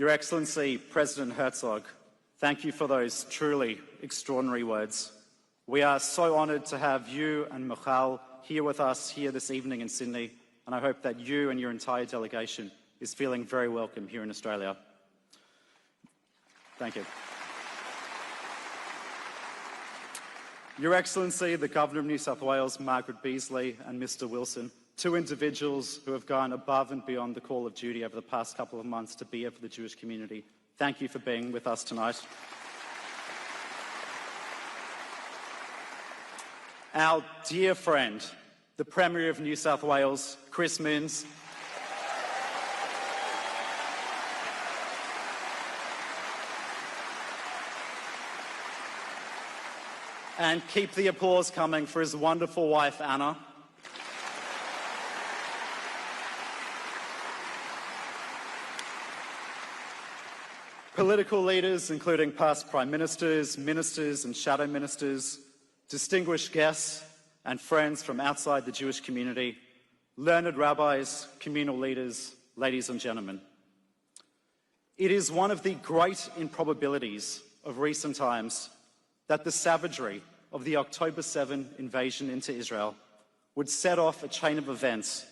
Your Excellency, President Herzog, thank you for those truly extraordinary words. We are so honoured to have you and Michal here with us here this evening in Sydney, and I hope that you and your entire delegation is feeling very welcome here in Australia. Thank you. Your Excellency, the Governor of New South Wales, Margaret Beasley, and Mr Wilson, two individuals who have gone above and beyond the call of duty over the past couple of months to be here for the Jewish community. Thank you for being with us tonight. Our dear friend, the Premier of New South Wales, Chris Minns, and keep the applause coming for his wonderful wife, Anna. Political leaders, including past prime ministers, ministers and shadow ministers, distinguished guests and friends from outside the Jewish community, learned rabbis, communal leaders, ladies and gentlemen. It is one of the great improbabilities of recent times that the savagery of the October 7 invasion into Israel would set off a chain of events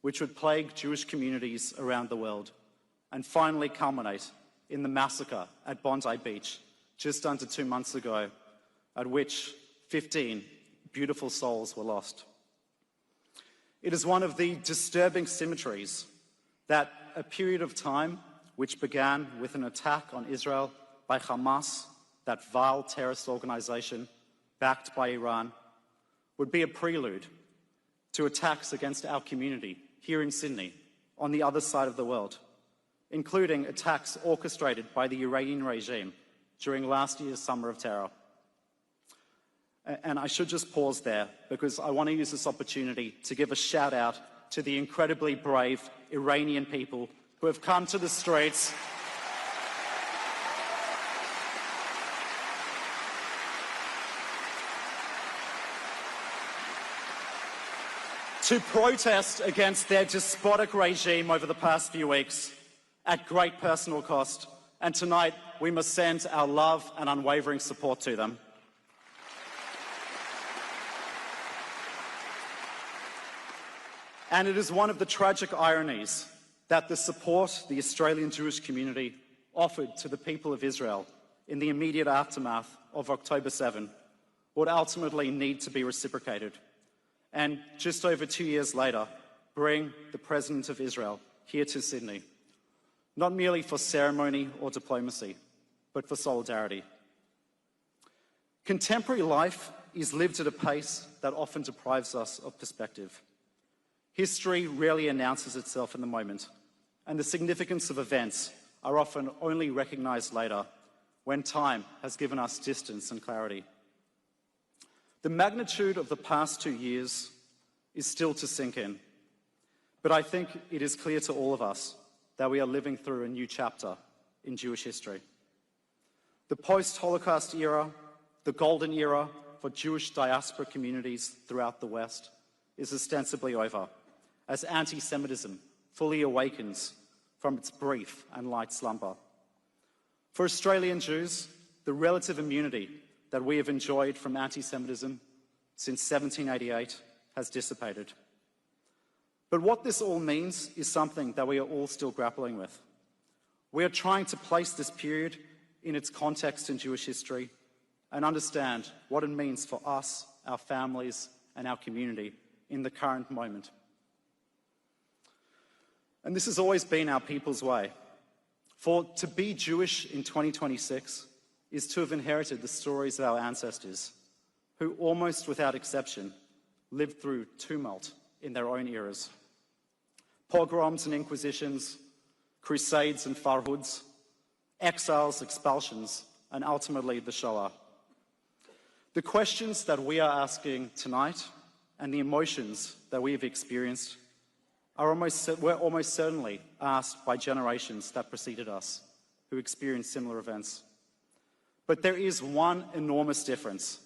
which would plague Jewish communities around the world and finally culminate in the massacre at Bondi Beach just under 2 months ago, at which 15 beautiful souls were lost. It is one of the disturbing symmetries that a period of time which began with an attack on Israel by Hamas, that vile terrorist organization backed by Iran, would be a prelude to attacks against our community here in Sydney, on the other side of the world, including attacks orchestrated by the Iranian regime during last year's Summer of Terror. And I should just pause there because I want to use this opportunity to give a shout out to the incredibly brave Iranian people who have come to the streets to protest against their despotic regime over the past few weeks at great personal cost. And tonight we must send our love and unwavering support to them. And it is one of the tragic ironies that the support the Australian Jewish community offered to the people of Israel in the immediate aftermath of October 7 would ultimately need to be reciprocated. And just over 2 years later, bring the President of Israel here to Sydney, not merely for ceremony or diplomacy, but for solidarity. Contemporary life is lived at a pace that often deprives us of perspective. History rarely announces itself in the moment, and the significance of events are often only recognized later, when time has given us distance and clarity. The magnitude of the past 2 years is still to sink in, but I think it is clear to all of us that we are living through a new chapter in Jewish history. The post-Holocaust era, the golden era for Jewish diaspora communities throughout the West, is ostensibly over, as anti-Semitism fully awakens from its brief and light slumber. For Australian Jews, the relative immunity that we have enjoyed from anti-Semitism since 1788 has dissipated. But what this all means is something that we are all still grappling with. We are trying to place this period in its context in Jewish history and understand what it means for us, our families, and our community in the current moment. And this has always been our people's way. For to be Jewish in 2026 is to have inherited the stories of our ancestors, who almost without exception lived through tumult in their own eras. Pogroms and inquisitions, crusades and farhoods, exiles, expulsions, and ultimately the Shoah. The questions that we are asking tonight and the emotions that we have experienced were almost certainly asked by generations that preceded us, who experienced similar events. But there is one enormous difference,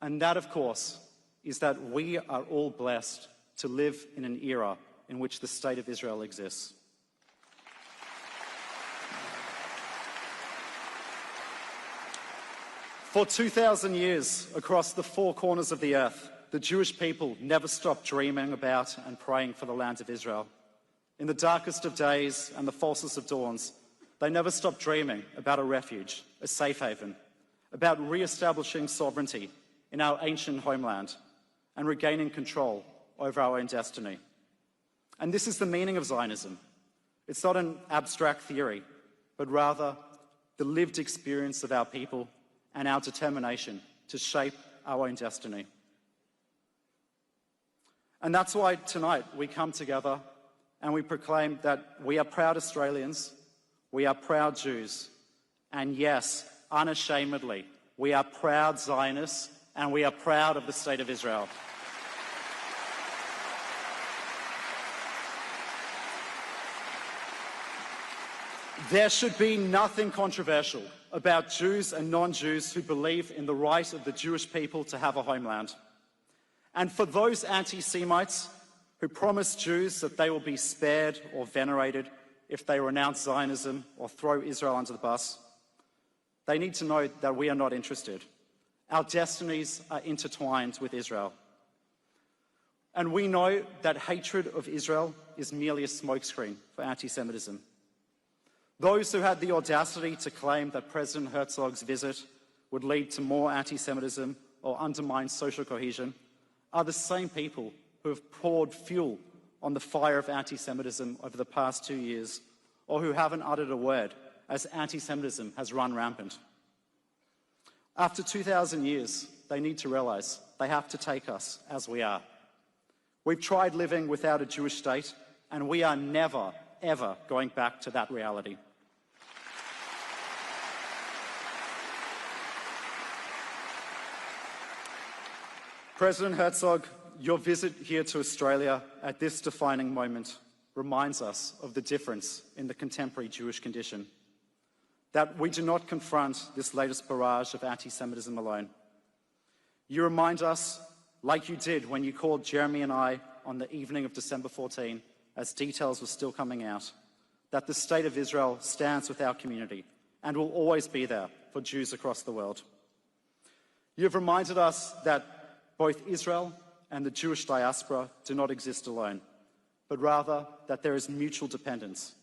and that, of course, is that we are all blessed to live in an era in which the State of Israel exists. For 2,000 years, across the four corners of the earth, the Jewish people never stopped dreaming about and praying for the land of Israel. In the darkest of days and the falsest of dawns, they never stopped dreaming about a refuge, a safe haven, about re-establishing sovereignty in our ancient homeland and regaining control over our own destiny. And this is the meaning of Zionism. It's not an abstract theory, but rather the lived experience of our people and our determination to shape our own destiny. And that's why tonight we come together and we proclaim that we are proud Australians, we are proud Jews, and yes, unashamedly, we are proud Zionists and we are proud of the State of Israel. There should be nothing controversial about Jews and non-Jews who believe in the right of the Jewish people to have a homeland. And for those anti-Semites who promise Jews that they will be spared or venerated if they renounce Zionism or throw Israel under the bus, they need to know that we are not interested. Our destinies are intertwined with Israel. And we know that hatred of Israel is merely a smokescreen for anti-Semitism. Those who had the audacity to claim that President Herzog's visit would lead to more anti-Semitism or undermine social cohesion are the same people who have poured fuel on the fire of anti-Semitism over the past 2 years, or who haven't uttered a word as anti-Semitism has run rampant. After 2,000 years, they need to realize they have to take us as we are. We've tried living without a Jewish state, and we are never, ever going back to that reality. President Herzog, your visit here to Australia at this defining moment reminds us of the difference in the contemporary Jewish condition. That we do not confront this latest barrage of anti-Semitism alone. You remind us, like you did when you called Jeremy and I on the evening of December 14, as details were still coming out, that the State of Israel stands with our community and will always be there for Jews across the world. You've reminded us that both Israel and the Jewish diaspora do not exist alone, but rather that there is mutual dependence,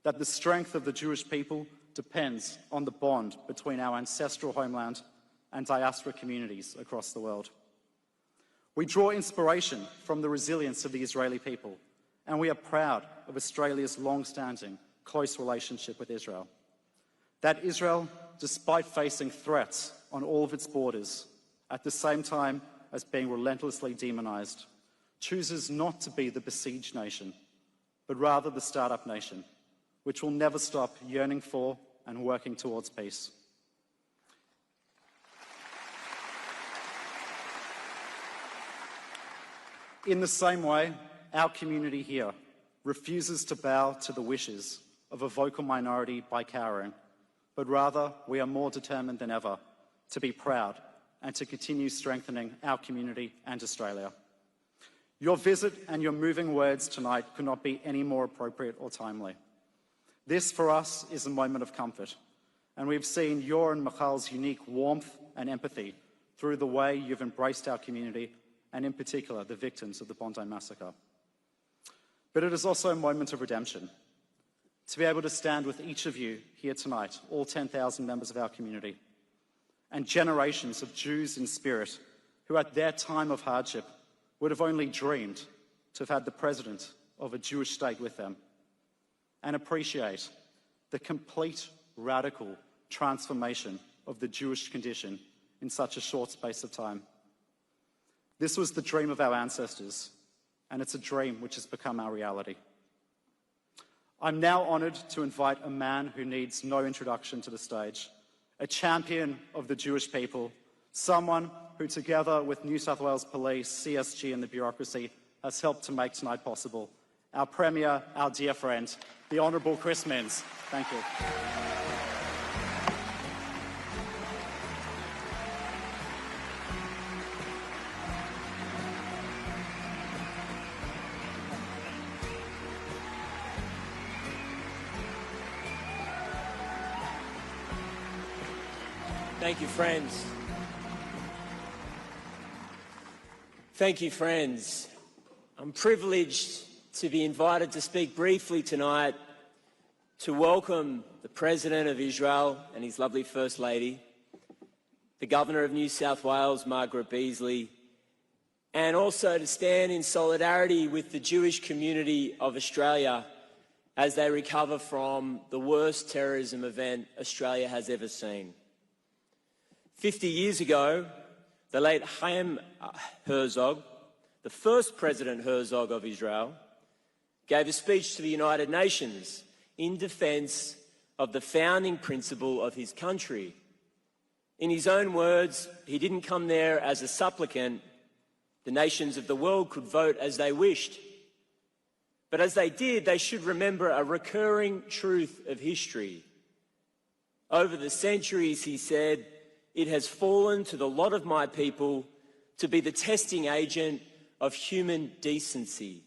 that the strength of the Jewish people depends on the bond between our ancestral homeland and diaspora communities across the world. We draw inspiration from the resilience of the Israeli people, and we are proud of Australia's long-standing, close relationship with Israel. That Israel, despite facing threats on all of its borders, at the same time as being relentlessly demonized, chooses not to be the besieged nation, but rather the startup nation, which will never stop yearning for and working towards peace. In the same way, our community here refuses to bow to the wishes of a vocal minority by cowering, but rather we are more determined than ever to be proud and to continue strengthening our community and Australia. Your visit and your moving words tonight could not be any more appropriate or timely. This, for us, is a moment of comfort, and we've seen your and Michal's unique warmth and empathy through the way you've embraced our community, and in particular, the victims of the Bondi massacre. But it is also a moment of redemption, to be able to stand with each of you here tonight, all 10,000 members of our community, and generations of Jews in spirit who at their time of hardship would have only dreamed to have had the president of a Jewish state with them, and appreciate the complete radical transformation of the Jewish condition in such a short space of time. This was the dream of our ancestors, and it's a dream which has become our reality. I'm now honoured to invite a man who needs no introduction to the stage, a champion of the Jewish people, someone who, together with New South Wales Police, CSG and the bureaucracy, has helped to make tonight possible. Our Premier, our dear friend, the Honourable Chris Minns. Thank you. Thank you, friends. Thank you, friends. I'm privileged to be invited to speak briefly tonight to welcome the President of Israel and his lovely First Lady, the Governor of New South Wales, Margaret Beazley, and also to stand in solidarity with the Jewish community of Australia as they recover from the worst terrorism event Australia has ever seen. 50 years ago, the late Chaim Herzog, the first President Herzog of Israel, gave a speech to the United Nations in defence of the founding principle of his country. In his own words, he didn't come there as a supplicant. The nations of the world could vote as they wished. But as they did, they should remember a recurring truth of history. Over the centuries, he said, it has fallen to the lot of my people to be the testing agent of human decency,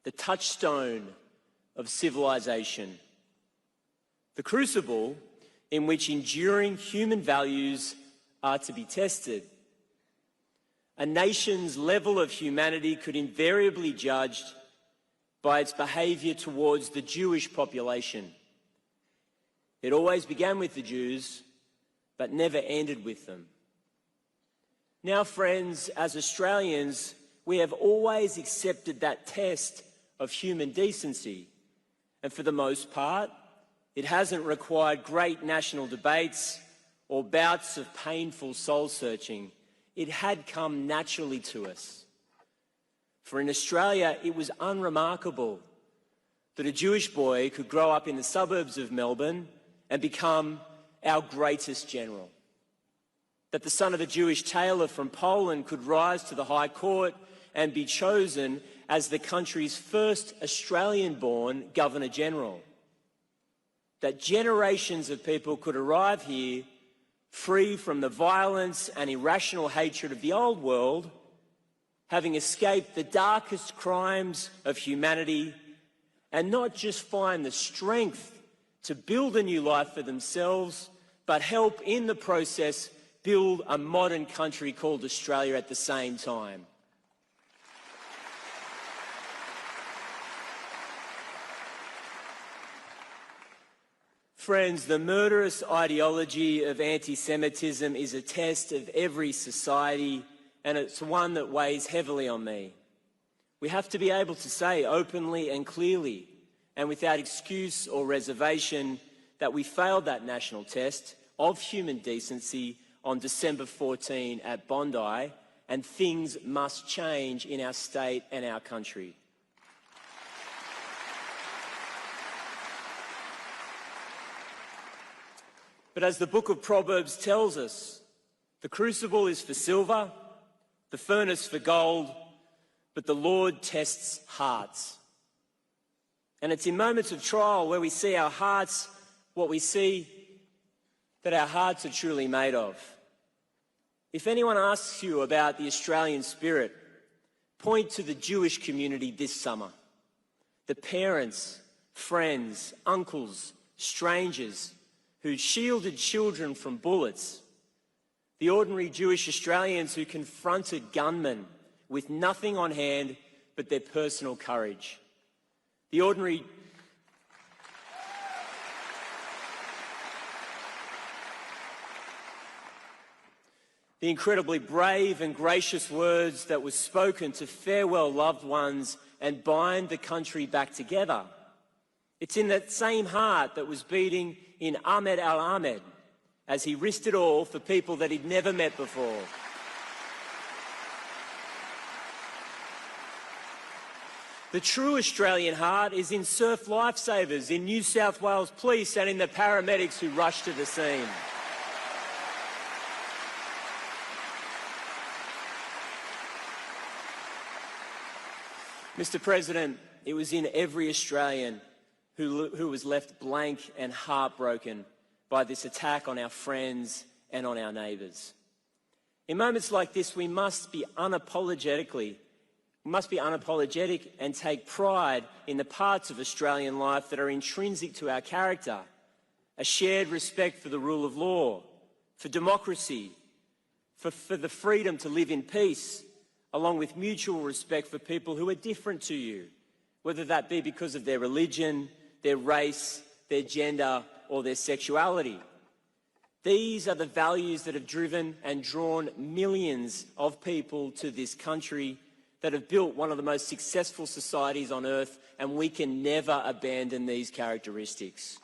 the touchstone of civilization, the crucible in which enduring human values are to be tested. A nation's level of humanity could invariably be judged by its behaviour towards the Jewish population. It always began with the Jews, but never ended with them. Now, friends, as Australians, we have always accepted that test of human decency. And for the most part, it hasn't required great national debates or bouts of painful soul-searching. It had come naturally to us. For in Australia, it was unremarkable that a Jewish boy could grow up in the suburbs of Melbourne and become our greatest general. That the son of a Jewish tailor from Poland could rise to the High Court and be chosen as the country's first Australian-born Governor-General. That generations of people could arrive here free from the violence and irrational hatred of the old world, having escaped the darkest crimes of humanity, and not just find the strength to build a new life for themselves, but help in the process build a modern country called Australia at the same time. Friends, the murderous ideology of anti-Semitism is a test of every society, and it's one that weighs heavily on me. We have to be able to say openly and clearly, and without excuse or reservation, that we failed that national test of human decency on December 14 at Bondi, and things must change in our state and our country. But as the book of Proverbs tells us, the crucible is for silver, the furnace for gold, but the Lord tests hearts. And it's in moments of trial where we see our hearts, what we see that our hearts are truly made of. If anyone asks you about the Australian spirit, point to the Jewish community this summer. The parents, friends, uncles, strangers who shielded children from bullets. The ordinary Jewish Australians who confronted gunmen with nothing on hand but their personal courage. The ordinary the incredibly brave and gracious words that were spoken to farewell loved ones and bind the country back together. It's in that same heart that was beating in Ahmed al-Ahmed as he risked it all for people that he'd never met before. The true Australian heart is in surf lifesavers, in New South Wales Police and in the paramedics who rushed to the scene. Mr. President, it was in every Australian who was left blank and heartbroken by this attack on our friends and on our neighbours. In moments like this, we must be unapologetic and take pride in the parts of Australian life that are intrinsic to our character: a shared respect for the rule of law, for democracy, for the freedom to live in peace, along with mutual respect for people who are different to you, whether that be because of their religion, their race, their gender, or their sexuality. These are the values that have driven and drawn millions of people to this country, that have built one of the most successful societies on earth, and we can never abandon these characteristics.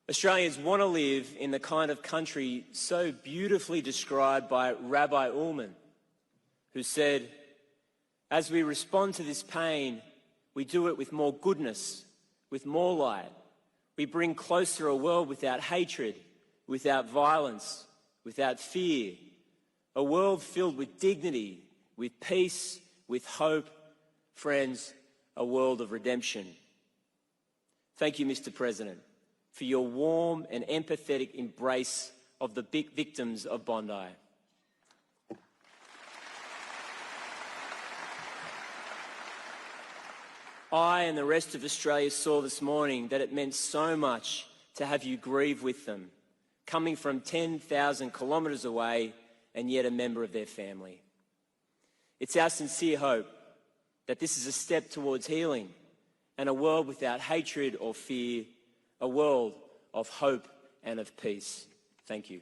Australians want to live in the kind of country so beautifully described by Rabbi Ullman, who said, "As we respond to this pain, we do it with more goodness, with more light. We bring closer a world without hatred, without violence, without fear, a world filled with dignity, with peace, with hope. Friends, a world of redemption." Thank you, Mr. President, for your warm and empathetic embrace of the big victims of Bondi. I and the rest of Australia saw this morning that it meant so much to have you grieve with them, coming from 10,000 kilometres away and yet a member of their family. It's our sincere hope that this is a step towards healing and a world without hatred or fear, a world of hope and of peace. Thank you.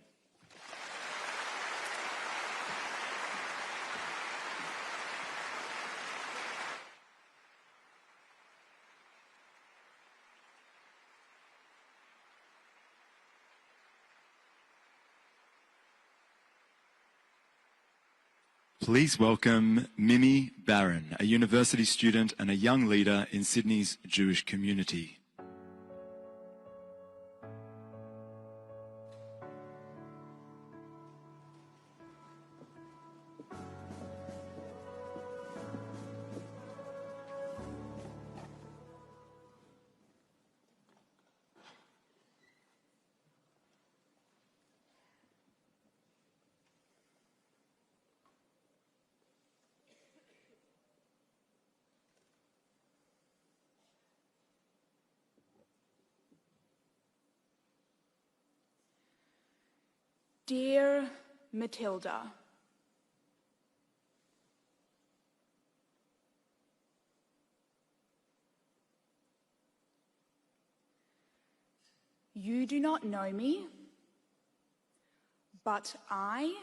Please welcome Mimi Barron, a university student and a young leader in Sydney's Jewish community. Dear Matilda, you do not know me, but I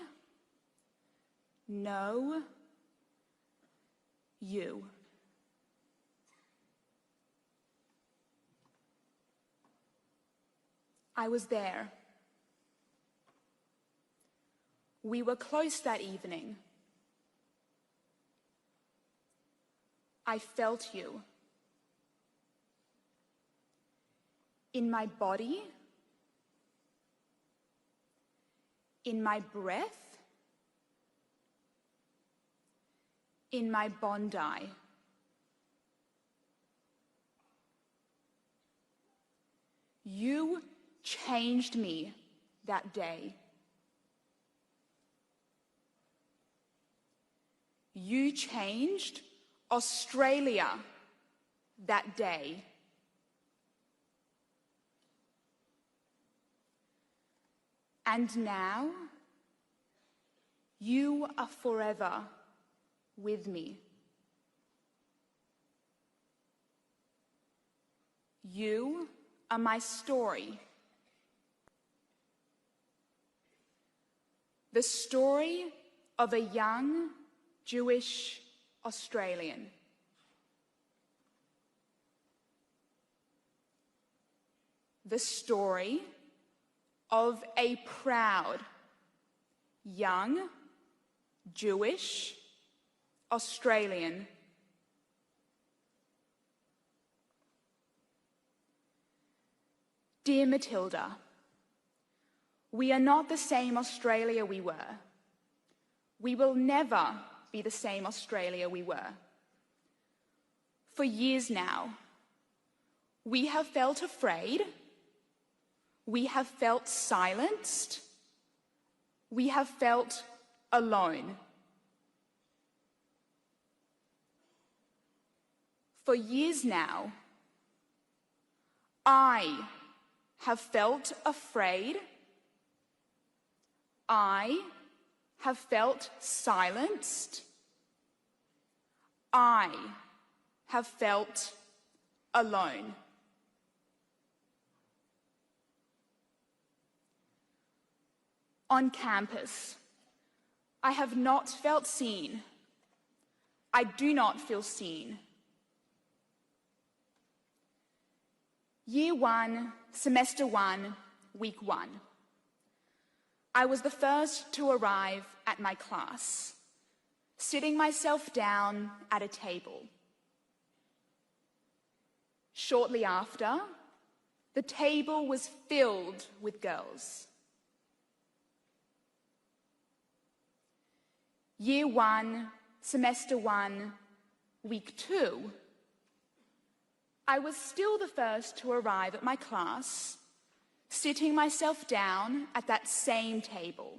know you. I was there. We were close that evening. I felt you. In my body, in my breath, in my Bondi. You changed me that day. You changed Australia that day. And now, you are forever with me. You are my story. The story of a young Jewish Australian. The story of a proud young Jewish Australian. Dear Matilda, we are not the same Australia we were. We will never be the same Australia we were. For years now, we have felt afraid, we have felt silenced, we have felt alone. For years now, I have felt afraid. I have felt silenced. I have felt alone. On campus, I have not felt seen. I do not feel seen. Year 1, Semester 1, Week 1. I was the first to arrive at my class, sitting myself down at a table. Shortly after, the table was filled with girls. Year 1, Semester 1, Week 2. I was still the first to arrive at my class, sitting myself down at that same table.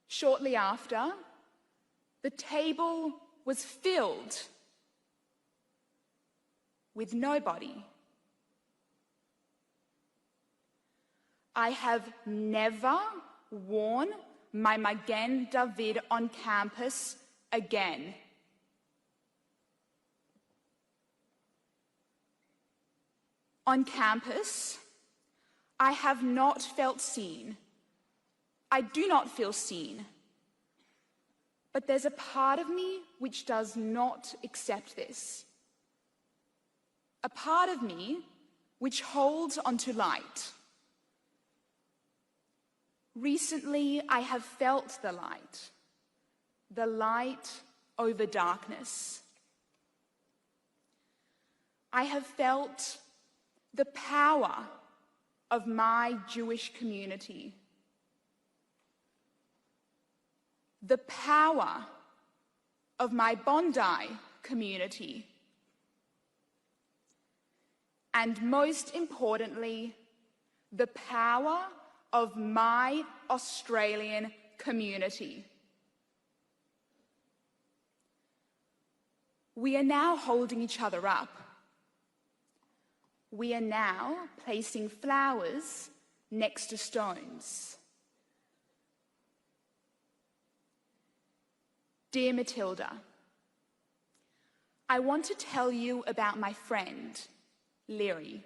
Shortly after, the table was filled with nobody. I have never worn my Magen David on campus again. On campus, I have not felt seen. I do not feel seen. But there's a part of me which does not accept this. A part of me which holds onto light. Recently, I have felt the light over darkness. I have felt the power of my Jewish community, the power of my Bondi community, and most importantly, the power of my Australian community. We are now holding each other up. We are now placing flowers next to stones. Dear Matilda, I want to tell you about my friend, Leary.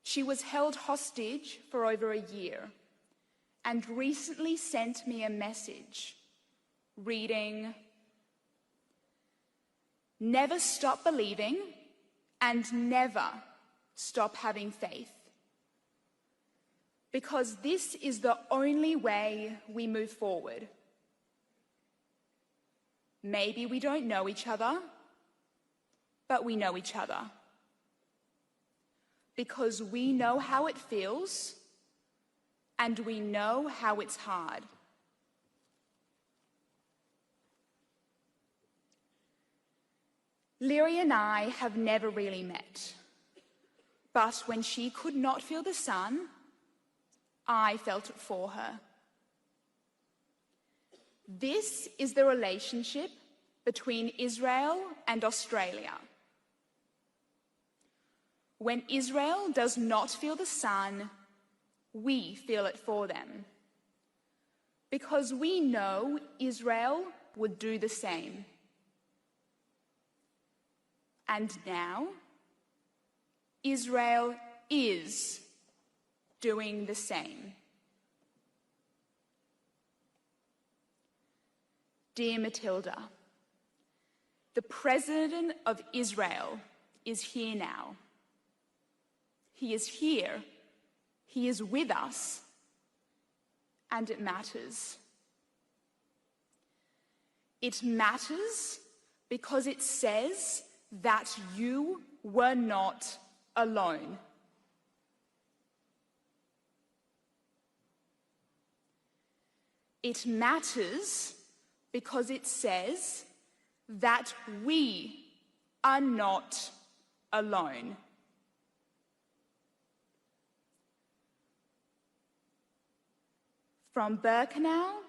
She was held hostage for over a year and recently sent me a message reading, "Never stop believing and never stop having faith, because this is the only way we move forward. Maybe we don't know each other, but we know each other. Because we know how it feels and we know how it's hard." Leary and I have never really met, but when she could not feel the sun, I felt it for her. This is the relationship between Israel and Australia. When Israel does not feel the sun, we feel it for them, because we know Israel would do the same. And now, Israel is doing the same. Dear Matilda, the President of Israel is here now. He is here, he is with us, and it matters. It matters because it says that you were not alone. It matters because it says that we are not alone. From Birkenau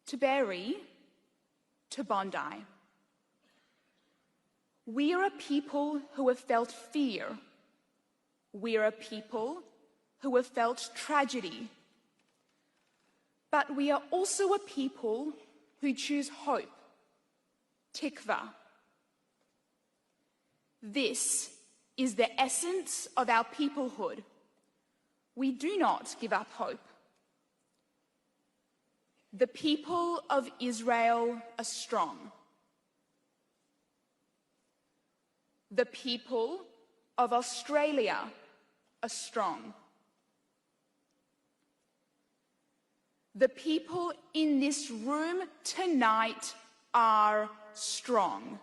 to Berry to Bondi, We are a people who have felt fear. We are a people who have felt tragedy. But we are also a people who choose hope, tikva. This is the essence of our peoplehood. We do not give up hope. The people of Israel are strong. The people of Australia are strong. The people in this room tonight are strong.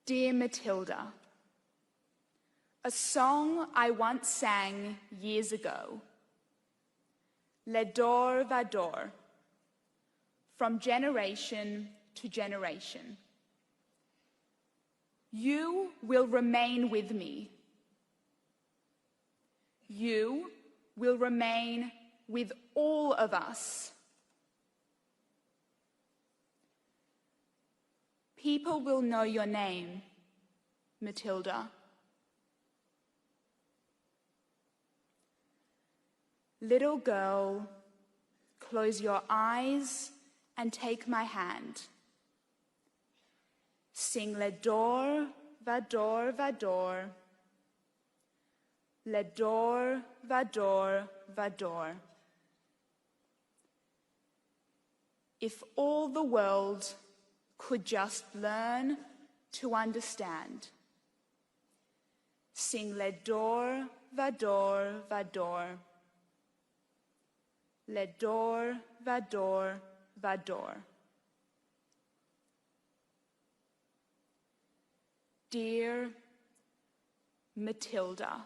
Dear Matilda, a song I once sang years ago, Le Dor Vador, from generation to generation. You will remain with me. You will remain with all of us. People will know your name, Matilda. Little girl, close your eyes and take my hand. Sing Le Dor, Vador, Vador. Le Dor, Vador, Vador. If all the world could just learn to understand. Sing Le Dor, Vador, Vador. Le Dor, Vador, Vador. Dear Matilda,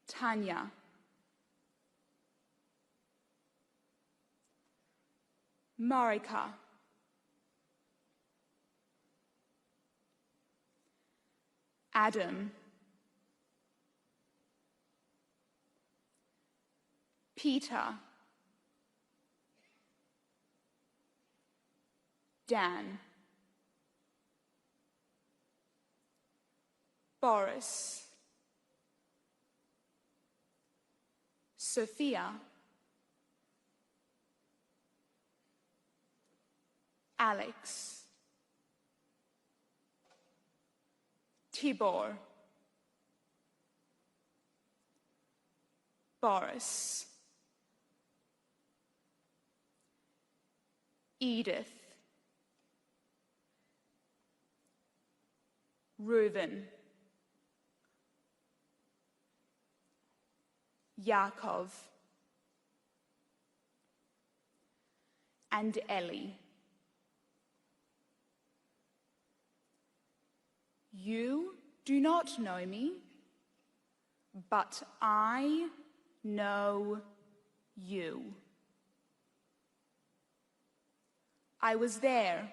Tanya, Marika, Adam, Peter, Dan, Boris, Sophia, Alex, Tibor, Boris, Edith, Reuven, Yaakov, and Ellie. You do not know me, but I know you. I was there.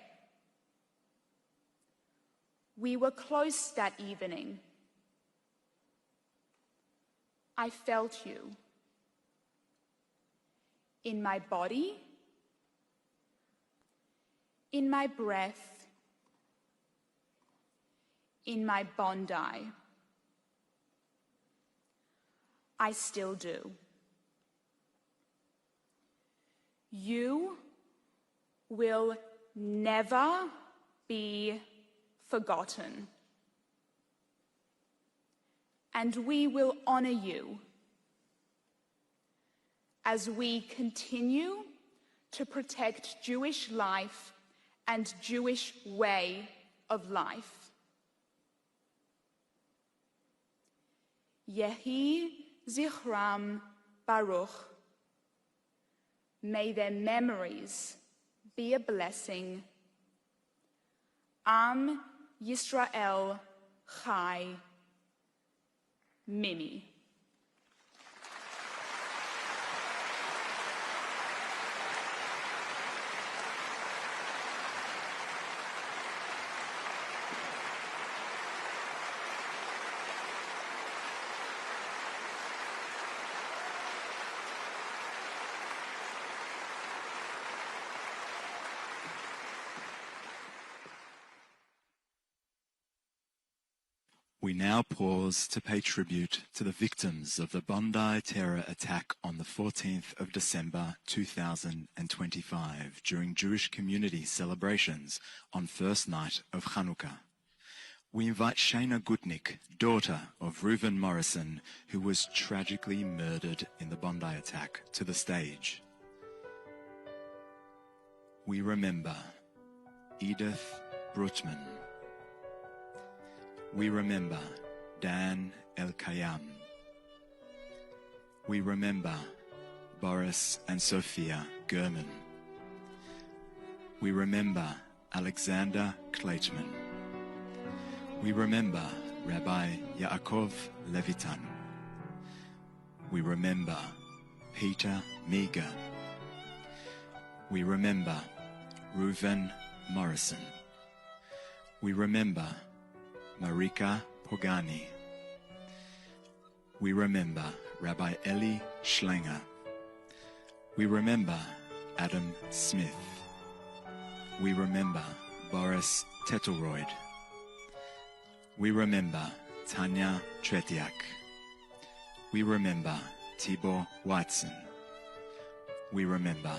We were close that evening. I felt you in my body, in my breath, in my bondi. I still do. You will never be forgotten. And we will honor you as we continue to protect Jewish life and Jewish way of life. Yehi Zichram Baruch. May their memories be a blessing. Am Yisrael Chai. Mimi. We now pause to pay tribute to the victims of the Bondi terror attack on the 14th of December 2025 during Jewish community celebrations on first night of Hanukkah. We invite Shana Gutnick, daughter of Reuven Morrison, who was tragically murdered in the Bondi attack, to the stage. We remember Edith Brutman. We remember Dan El-Kayam. We remember Boris and Sophia Gurman. We remember Alexander Kleitman. We remember Rabbi Yaakov Levitan. We remember Peter Meager. We remember Reuven Morrison. We remember Marika Pogani. We remember Rabbi Eli Schlenger. We remember Adam Smith. We remember Boris Tetelroyd. We remember Tanya Tretiak. We remember Tibor Weitzen. We remember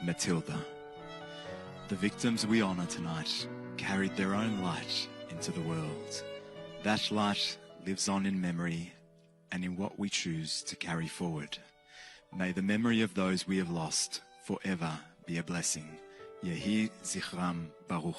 Matilda. The victims we honor tonight carried their own light into the world. That light lives on in memory and in what we choose to carry forward. May the memory of those we have lost forever be a blessing. Yehi Zichram Baruch.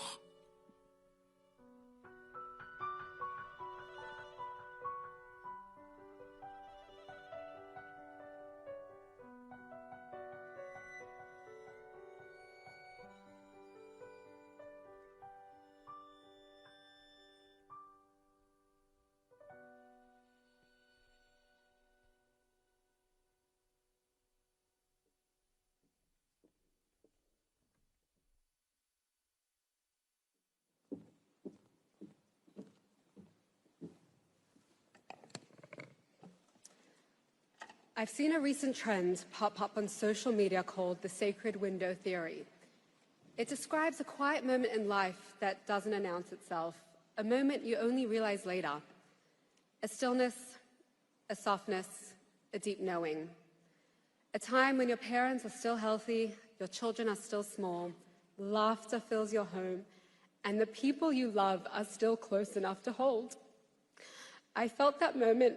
I've seen a recent trend pop up on social media called the sacred window theory. It describes a quiet moment in life that doesn't announce itself, a moment you only realize later. A stillness, a softness, a deep knowing. A time when your parents are still healthy, your children are still small, laughter fills your home, and the people you love are still close enough to hold. I felt that moment.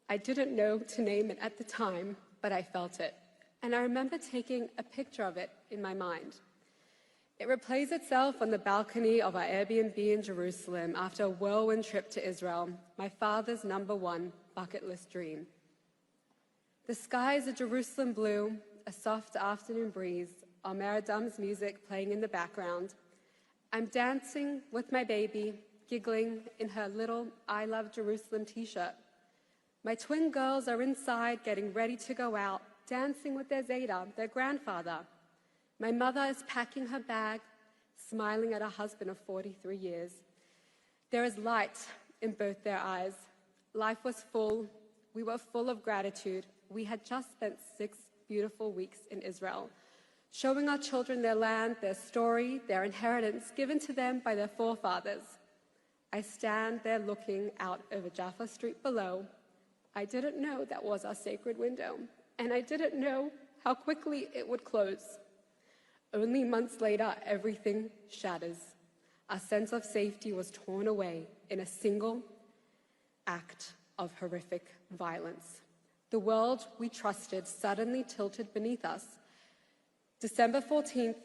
I didn't know to name it at the time, but I felt it. And I remember taking a picture of it in my mind. It replays itself on the balcony of our Airbnb in Jerusalem after a whirlwind trip to Israel, my father's #1 bucket list dream. The skies are Jerusalem blue, a soft afternoon breeze, Omer Adam's music playing in the background. I'm dancing with my baby, giggling in her little I Love Jerusalem t-shirt. My twin girls are inside getting ready to go out, dancing with their Zeta, their grandfather. My mother is packing her bag, smiling at her husband of 43 years. There is light in both their eyes. Life was full. We were full of gratitude. We had just spent 6 beautiful weeks in Israel, showing our children their land, their story, their inheritance given to them by their forefathers. I stand there looking out over Jaffa Street below. I didn't know that was our sacred window, and I didn't know how quickly it would close. Only months later, everything shatters. Our sense of safety was torn away in a single act of horrific violence. The world we trusted suddenly tilted beneath us. December 14th,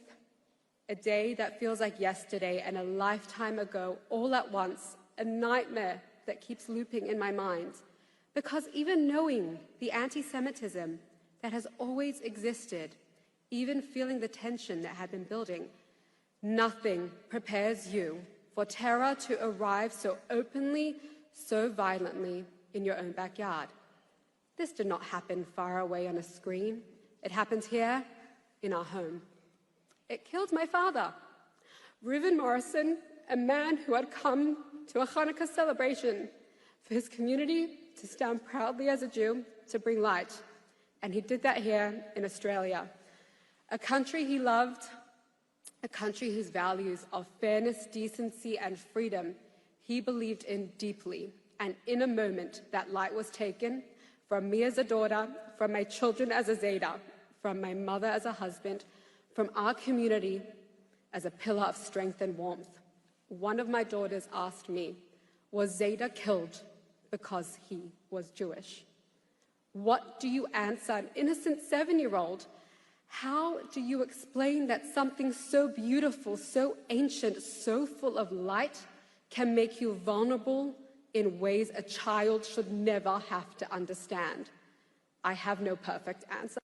a day that feels like yesterday and a lifetime ago, all at once, a nightmare that keeps looping in my mind. Because even knowing the anti-Semitism that has always existed, even feeling the tension that had been building, nothing prepares you for terror to arrive so openly, so violently in your own backyard. This did not happen far away on a screen. It happened here in our home. It killed my father, Reuven Morrison, a man who had come to a Hanukkah celebration for his community to stand proudly as a Jew to bring light. And he did that here in Australia, a country he loved, a country whose values of fairness, decency, and freedom he believed in deeply, and in a moment that light was taken from me as a daughter, from my children as a Zayda, from my mother as a husband, from our community as a pillar of strength and warmth. One of my daughters asked me, was Zayda killed because he was Jewish? What do you answer an innocent 7-year-old? How do you explain that something so beautiful, so ancient, so full of light can make you vulnerable in ways a child should never have to understand? I have no perfect answer.